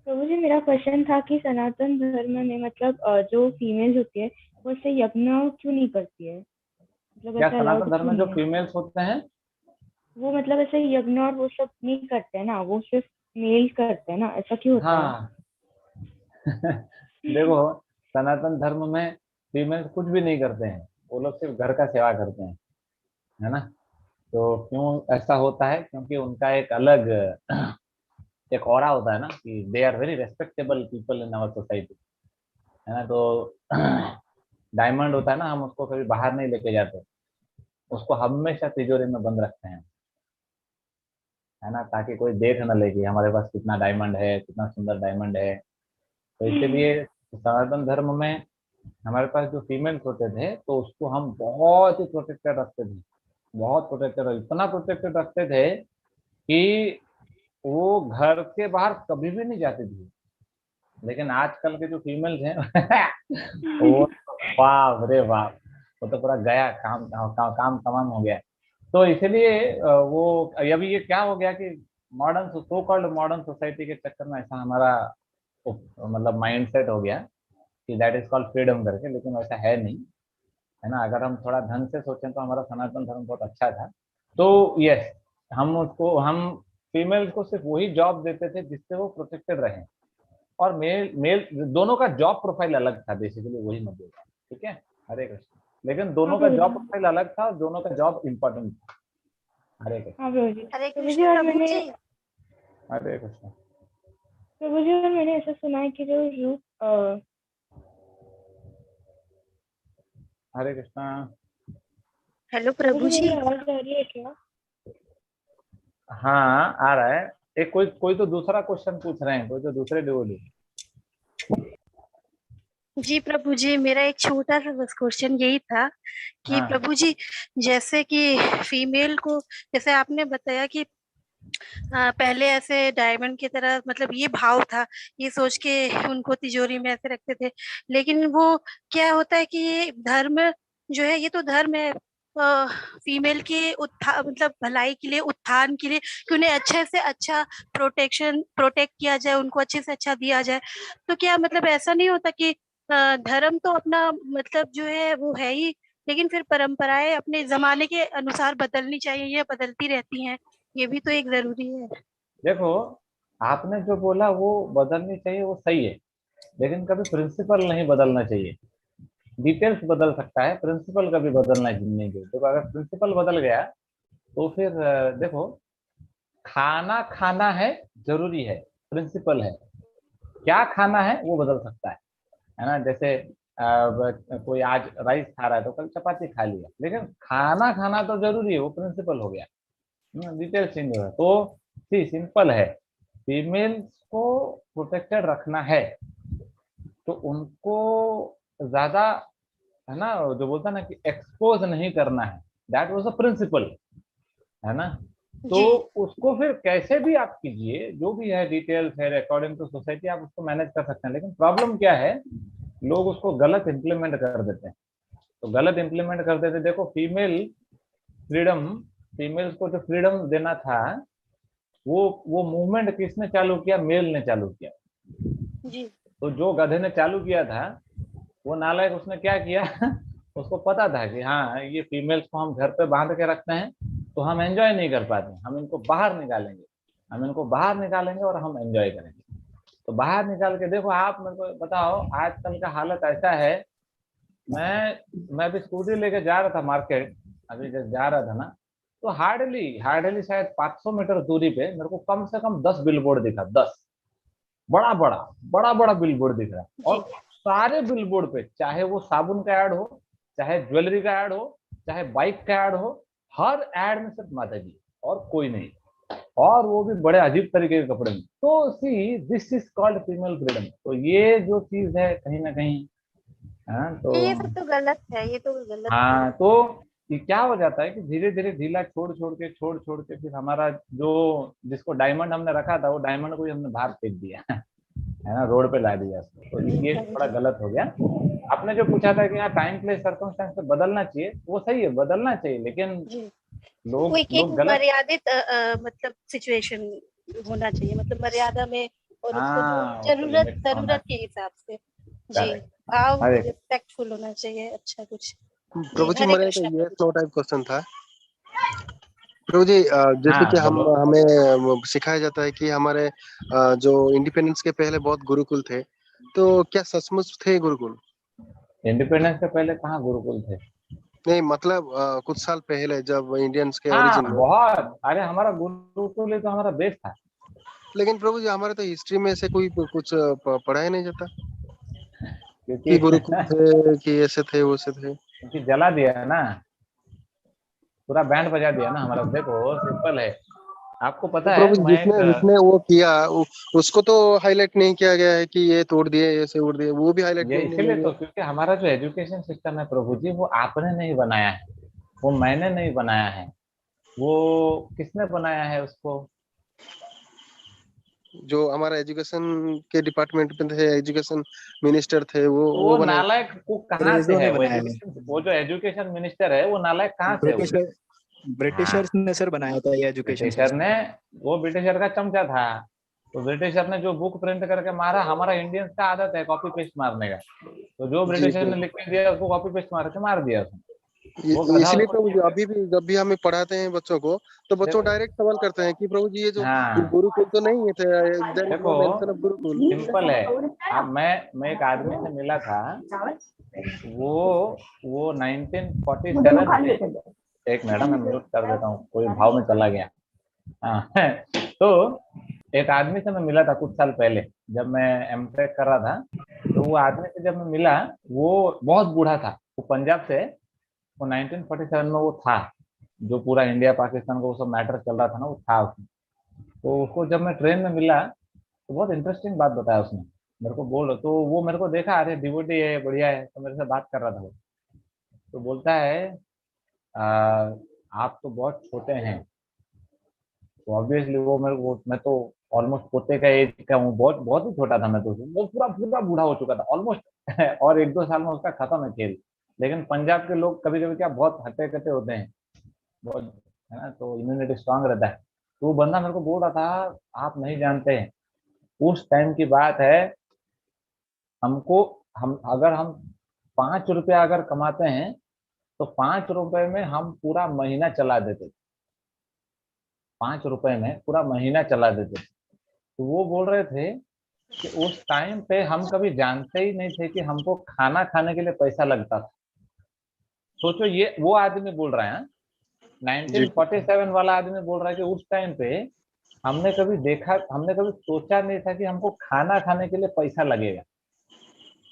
प्रभु जी मेरा क्वेश्चन था कि सनातन धर्म में मतलब जो फीमेल्स होती है वो ऐसे यज्ञ क्यों नहीं करती है, मतलब क्या ऐसा सनातन अलाउड धर्म क्यों में जो नहीं है? फीमेल्स होते हैं वो मतलब ऐसे यज्ञ और वो सब नहीं करते हैं ना, वो सिर्फ मेल करते हैं ना, ऐसा क्यों होता है? हाँ। देखो, सनातन धर्म में फीमेल्स कुछ भी नहीं करते हैं, वो लोग सिर्फ घर का सेवा करते हैं, है ना। तो क्यों ऐसा होता है, क्योंकि उनका एक अलग एक ऑरा होता है ना, कि they are very respectable people in our society, है ना। तो डायमंड होता है ना, हम उसको कभी बाहर नहीं लेके जाते, उसको हमेशा तिजोरी में बंद रखते हैं, है ना, ताकि कोई देख न ले कि हमारे पास कितना डायमंड है, कितना सुंदर डायमंड है। तो इसीलिए सनातन धर्म में हमारे पास जो फीमेल्स होते थे, तो उसको हम बहुत ही प्रोटेक्टेड रखते थे, बहुत प्रोटेक्टेड, इतना प्रोटेक्टेड रखते थे कि वो घर के बाहर कभी भी नहीं जाती थी। लेकिन आजकल के जो फीमेल्स हैं वो बाप रे बाप, वो तो पूरा गया काम तमाम हो गया। तो इसलिए वो अभी ये क्या हो गया कि modern so called modern society के चक्कर में ऐसा हमारा मतलब माइंडसेट हो गया कि दैट इज कॉल्ड फ्रीडम करके, लेकिन वैसा है नहीं, है ना। अगर हम थोड़ा ढंग से सोचें तो हमारा सनातन धर्म बहुत अच्छा था। तो यस, हम फीमेल्स को सिर्फ वही जॉब देते थे जिससे वो प्रोटेक्टेड रहें, और मेल मेल दोनों का जॉब प्रोफाइल अलग था, बेसिकली वही मैं बोल रहा हूँ, ठीक है। हरे कृष्ण। लेकिन दोनों का जॉब प्रोफाइल अलग था और दोनों का जॉब इम्पोर्टेंट था। हरे कृष्ण। हाँ प्रभु जी। हरे प्रभु कृष्ण जी और प्रभु मैंने जी। हरे कृष्ण। प्रभु जी और मैंने ऐसा सुना है कि जो रूप हरे कृष्णा। हेलो प्रभु प्रभु जी जी। मेरी आवाज आ रही है क्या? हाँ आ रहा है। एक कोई तो दूसरा क्वेश्चन पूछ रहे हैं, कोई तो दूसरे डिवोटी। जी प्रभु जी, मेरा एक छोटा सा बस क्वेश्चन यही था कि हाँ प्रभु जी, जैसे कि फीमेल को, जैसे आपने बताया कि पहले ऐसे डायमंड की तरह, मतलब ये भाव था, ये सोच के उनको तिजोरी में ऐसे रखते थे, लेकिन वो क्या होता है कि ये धर्म जो है, ये तो धर्म है फीमेल के उत्थान, मतलब भलाई के लिए, उत्थान के लिए, कि उन्हें अच्छे से अच्छा प्रोटेक्ट किया जाए, उनको अच्छे से अच्छा दिया जाए। तो क्या मतलब ऐसा नहीं होता कि धर्म तो अपना मतलब जो है वो है ही, लेकिन फिर परंपराएं अपने जमाने के अनुसार बदलनी चाहिए, ये बदलती रहती हैं, ये भी तो एक जरूरी है। देखो, आपने जो बोला वो बदलनी चाहिए, वो सही है, लेकिन कभी प्रिंसिपल नहीं बदलना चाहिए। डिटेल्स बदल सकता है, प्रिंसिपल कभी बदलना नहीं चाहिए। देखो, अगर प्रिंसिपल बदल गया तो फिर देखो, खाना खाना है, जरूरी है, प्रिंसिपल है। क्या खाना है वो बदल सकता है ना। जैसे कोई आज राइस खा रहा है तो कल चपाती खा लिया, लेकिन खाना खाना तो जरूरी है, वो प्रिंसिपल हो गया। डिटेल चेंज हो गया। तो सी सिंपल है, फीमेल्स को प्रोटेक्टेड रखना है तो उनको ज्यादा, है ना, जो बोलता है ना कि एक्सपोज नहीं करना है, दैट वाज अ प्रिंसिपल, है ना। तो जी उसको फिर कैसे भी आप कीजिए, जो भी है डिटेल्स है, अकॉर्डिंग टू सोसाइटी आप उसको मैनेज कर सकते हैं। लेकिन प्रॉब्लम क्या है, लोग उसको गलत इम्प्लीमेंट कर देते हैं। तो गलत इम्प्लीमेंट कर देते, देखो फीमेल फ्रीडम, फीमेल्स को जो फ्रीडम देना था, वो मूवमेंट किसने चालू किया? मेल ने चालू किया। जी तो जो गधे ने चालू किया था, वो नालायक, उसने क्या किया उसको पता था कि हाँ, ये फीमेल्स को हम घर पे बांध के रखते हैं तो हम एंजॉय नहीं कर पाते, हम इनको बाहर निकालेंगे, हम इनको बाहर निकालेंगे और हम एंजॉय करेंगे। तो बाहर निकाल के देखो, आप मेरे को बताओ, आजकल का हालत ऐसा है। मैं अभी स्कूटी लेके जा रहा था मार्केट, अभी जब जा रहा था ना, तो हार्डली हार्डली शायद 500 मीटर दूरी पे मेरे को कम से कम 10 बिलबोर्ड दिखा, 10 बड़ा बड़ा बिलबोर्ड दिख रहा है। जी और सारे बिलबोर्ड पे, चाहे वो साबुन का ऐड हो, चाहे ज्वेलरी का ऐड हो, चाहे बाइक का ऐड हो, हर ऐड में सिर्फ माता जी और कोई नहीं, और वो भी बड़े अजीब तरीके के कपड़े में। तो see this is called female freedom. तो ये जो चीज है कहीं ना कहीं, हाँ तो, ये सब तो गलत है, ये तो गलत है। हाँ तो ये क्या हो जाता है कि धीरे धीरे ढीला छोड़ के फिर हमारा जो, जिसको डायमंड हमने रखा था, वो डायमंड को ही हमने बाहर फेंक दिया है ना, रोड पे ला दिया उसको। तो जी ये प्रभु थोड़ा जी। गलत हो गया। आपने जो पूछा था कि यहाँ टाइम प्लेस सर्कमस्टेंस से बदलना चाहिए, वो सही है, बदलना चाहिए, लेकिन जी वो लोग एक एक लोग गलत। मर्यादित मतलब सिचुएशन होना चाहिए, मतलब मर्यादा में, और उसको जो हाँ, उसको जरूरत लिमिट होना जरूरत के चाहिए। हिसाब से। जी, करेक्ट। भाव हरे रिस्पेक्टफुल होना चाहिए, अच्छा कुछ। जी प्रभु जी हरे मेरा एक कृष्णा यस प्रभु नो जी। टाइप क्वेश्चन था। प्रभु जी जैसे कि हाँ हम बोलो। हमें सिखाया जाता है कि हमारे जो इंडिपेंडेंस के पहले बहुत गुरुकुल थे, तो क्या सचमुच थे गुरुकुल? इंडिपेंडेंस से पहले कहाँ गुरुकुल थे? नहीं मतलब कुछ साल पहले जब इंडियंस के हाँ ओरिजिन में। बहुत, अरे हमारा गुरुकुल ही तो हमारा बेस था। लेकिन प्रभु जी हमारे तो हिस्ट्री में से कोई कुछ पढ़ा ही नहीं जाता क्योंकि कि गुरुकुल थे कि ऐसे थे वैसे थे। क्योंकि जला दिया है ना, पूरा बैंड बजा दिया ना हमारा। देखो सिंपल है, आपको तो पता है, प्रभु जी मैं एक, जिसने जिसने वो किया उसको तो हाईलाइट नहीं किया गया है कि ये तोड़ दिए ऐसे उड़ दिए, वो भी हाईलाइट ये नहीं नहीं इसीलिए गया। तो, क्योंकि हमारा जो एजुकेशन सिस्टम है प्रभु जी, वो आपने नहीं बनाया है, वो मैंने नहीं बनाया है, वो किसने बनाया है उसको? जो हमारा एजुकेशन के डिपार्टमेंट में थे, एजुकेशन मिनिस्टर थे, वो वो बनाए। नालायक वो कहाँ से अंग्रेजों है? ने वो बनाया है, एजुकेशन, वो जो एजुकेशन मिनिस्टर है, वो नालायक कहाँ से है वो? ब्रिटिशर हाँ, ब्रिटिशर्स ने सर बनाया था ये एजुकेशन ब्रिटिशर ने, सिस्टम। वो ब्रिटिशर का चमचा था, तो ब्रिटिशर ने जो बुक प्रिंट करके मारा, हमारा इंडियंस का आदत है कॉपी पेस्ट मारने का, तो जो ब्रिटिशर ने लिख के दिया उसको कॉपी पेस्ट मार के मार दिया उसने। वो गधा इसलिए उसको प्रभु जी ठीक है। अभी भी जब भी हमें पढ़ाते हैं बच्चों को, तो बच्चों डायरेक्ट सवाल करते हैं कि प्रभु जी ये जो हाँ गुरुकुल तो नहीं है, देयर इज देखो no mention of gurukul. Simple है। अब मैं एक आदमी से मिला था, वो 1947 में, एक मिनट मैं म्यूट कर देता हूँ, कोई भाव में चला गया। हाँ तो एक आदमी से मैं मिला था कुछ साल पहले जब मैं एमटेक कर रहा था। तो वो आदमी से जब मैं मिला, वो बहुत बूढ़ा था, वो पंजाब से, वो 1947 में वो था, जो पूरा इंडिया पाकिस्तान को वो सब मैटर चल रहा था ना, वो था उसमें। तो उसको जब मैं ट्रेन में मिला तो बहुत इंटरेस्टिंग बात बताया उसने मेरे को। बोल तो वो मेरे को देखा, अरे डिवोटी है, बढ़िया है, तो मेरे से बात कर रहा था वो। तो बोलता है "आ, आप तो बहुत छोटे हैं। तो ऑब्वियसली वो मेरे को, मैं तो ऑलमोस्ट पोते का एज का हूँ, बहुत बहुत ही छोटा था मैं तो। वो पूरा पूरा बूढ़ा हो चुका था ऑलमोस्ट और एक दो साल में उसका खत्म है खेल। लेकिन पंजाब के लोग कभी कभी क्या बहुत हट्टे कट्टे होते हैं, बहुत, है ना, तो इम्यूनिटी स्ट्रांग रहता है। तो वो बंदा मेरे को बोल रहा था, आप नहीं जानते हैं, उस टाइम की बात है, हमको, हम 5 रुपया अगर कमाते हैं तो 5 रुपए में हम पूरा महीना चला देते। 5 रुपए में पूरा महीना चला देते। तो वो बोल रहे थे कि उस टाइम पे हम कभी जानते ही नहीं थे कि हमको खाना खाने के लिए पैसा लगता था। सोचो, ये वो आदमी बोल रहा है, हाँ? जी 1947 वाला आदमी बोल रहा है कि उस टाइम पे हमने कभी देखा, हमने कभी सोचा नहीं था कि हमको खाना खाने के लिए पैसा लगेगा।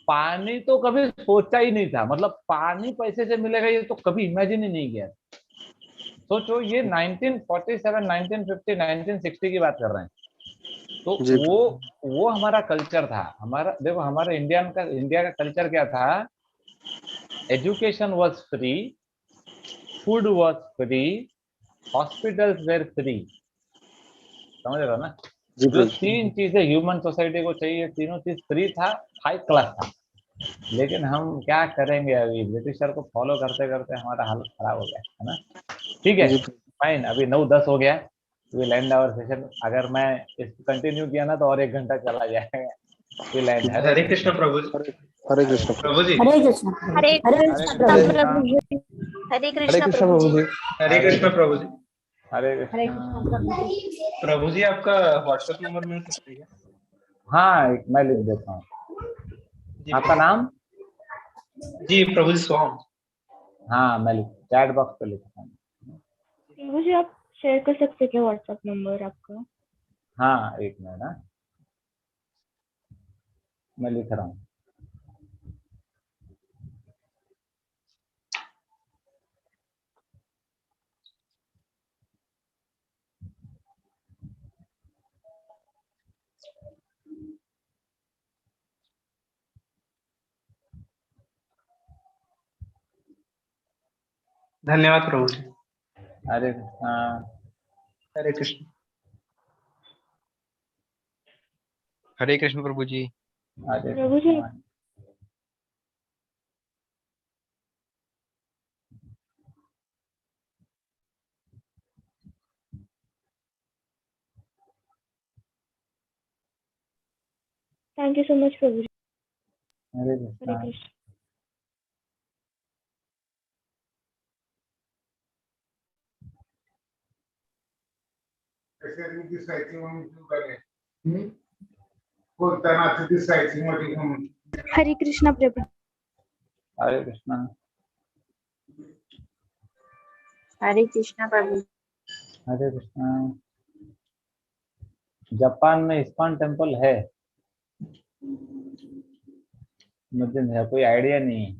पानी तो कभी सोचा ही नहीं था, मतलब पानी पैसे से मिलेगा ये तो कभी इमेजिन ही नहीं किया। सोचो, ये 1947, 1950, 1960 की बात कर रहे हैं। तो जी वो हमारा कल्चर था। हमारा देखो, हमारे इंडिया का कल्चर क्या था? Education was free, food was free, hospitals were free. समझ रहे हो ना? जी जो प्रभु। तीन चीजें ह्यूमन सोसाइटी को चाहिए, तीनों चीज फ्री था, हाई क्लास था। लेकिन हम क्या करेंगे, अभी ब्रिटिशर को फॉलो करते करते हमारा हालत खराब हो गया है ना। ठीक है, जी फाइन, अभी 9:10 हो गया, वी लैंड आवर सेशन। अगर मैं इसको कंटिन्यू किया ना तो और 1 घंटा चला जाएगा। We land. हरे हरे कृष्ण। कृष्ण प्रभु जी। हरे कृष्ण प्रभु जी। हरे कृष्ण हरे हरे हरे कृष्ण कृष्ण। प्रभु जी। हरे हरे कृष्ण कृष्ण प्रभु प्रभु जी। जी। हरे हरे कृष्ण प्रभु जी। हरे हरे कृष्ण। कृष्ण प्रभु जी। प्रभु जी आपका व्हाट्सएप नंबर मिल सकता है क्या? हाँ, मैं लिख देता हूँ। जी आपका नाम? जी प्रभु जी, सोहम। हाँ, मैं लिख, चैट बॉक्स पे लिखता हूँ। प्रभु जी आप शेयर कर सकते हैं क्या व्हाट्सएप नंबर आपका? हाँ, एक मिनट, हाँ, मैं लिख रहा हूँ। धन्यवाद प्रभु जी। हरे कृष्ण। हरे कृष्ण। हरे कृष्ण प्रभु जी। हरे प्रभु जी Krishna. Thank you so much प्रभु जी। हरे हरे कृष्ण। कृष्ण। हरे कृष्ण प्रभु। हरे कृष्ण। हरे कृष्ण प्रभु। हरे कृष्ण। जापान में इस्कॉन टेम्पल है? मुझे मेरा कोई आइडिया नहीं है।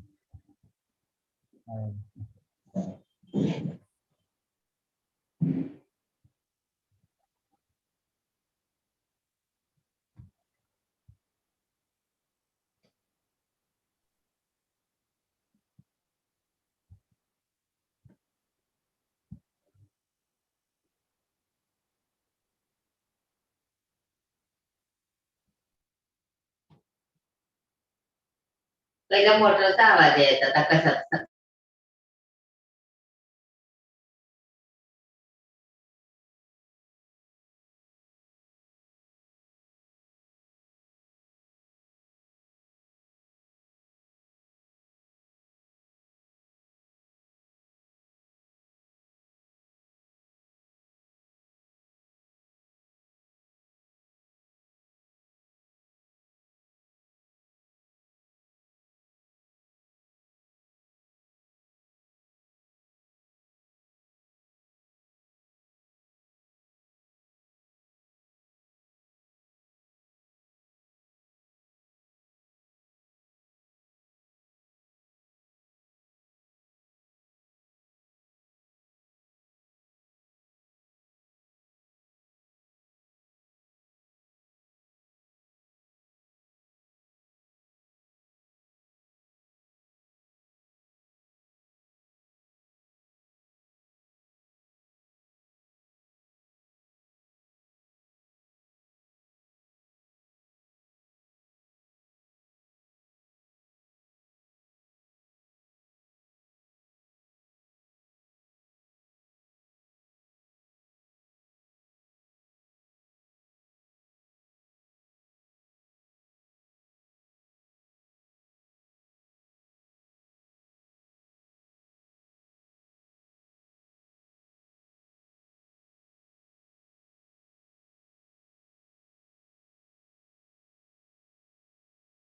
पहिला मोटरचा आवाज यायचा, आता कशाचा?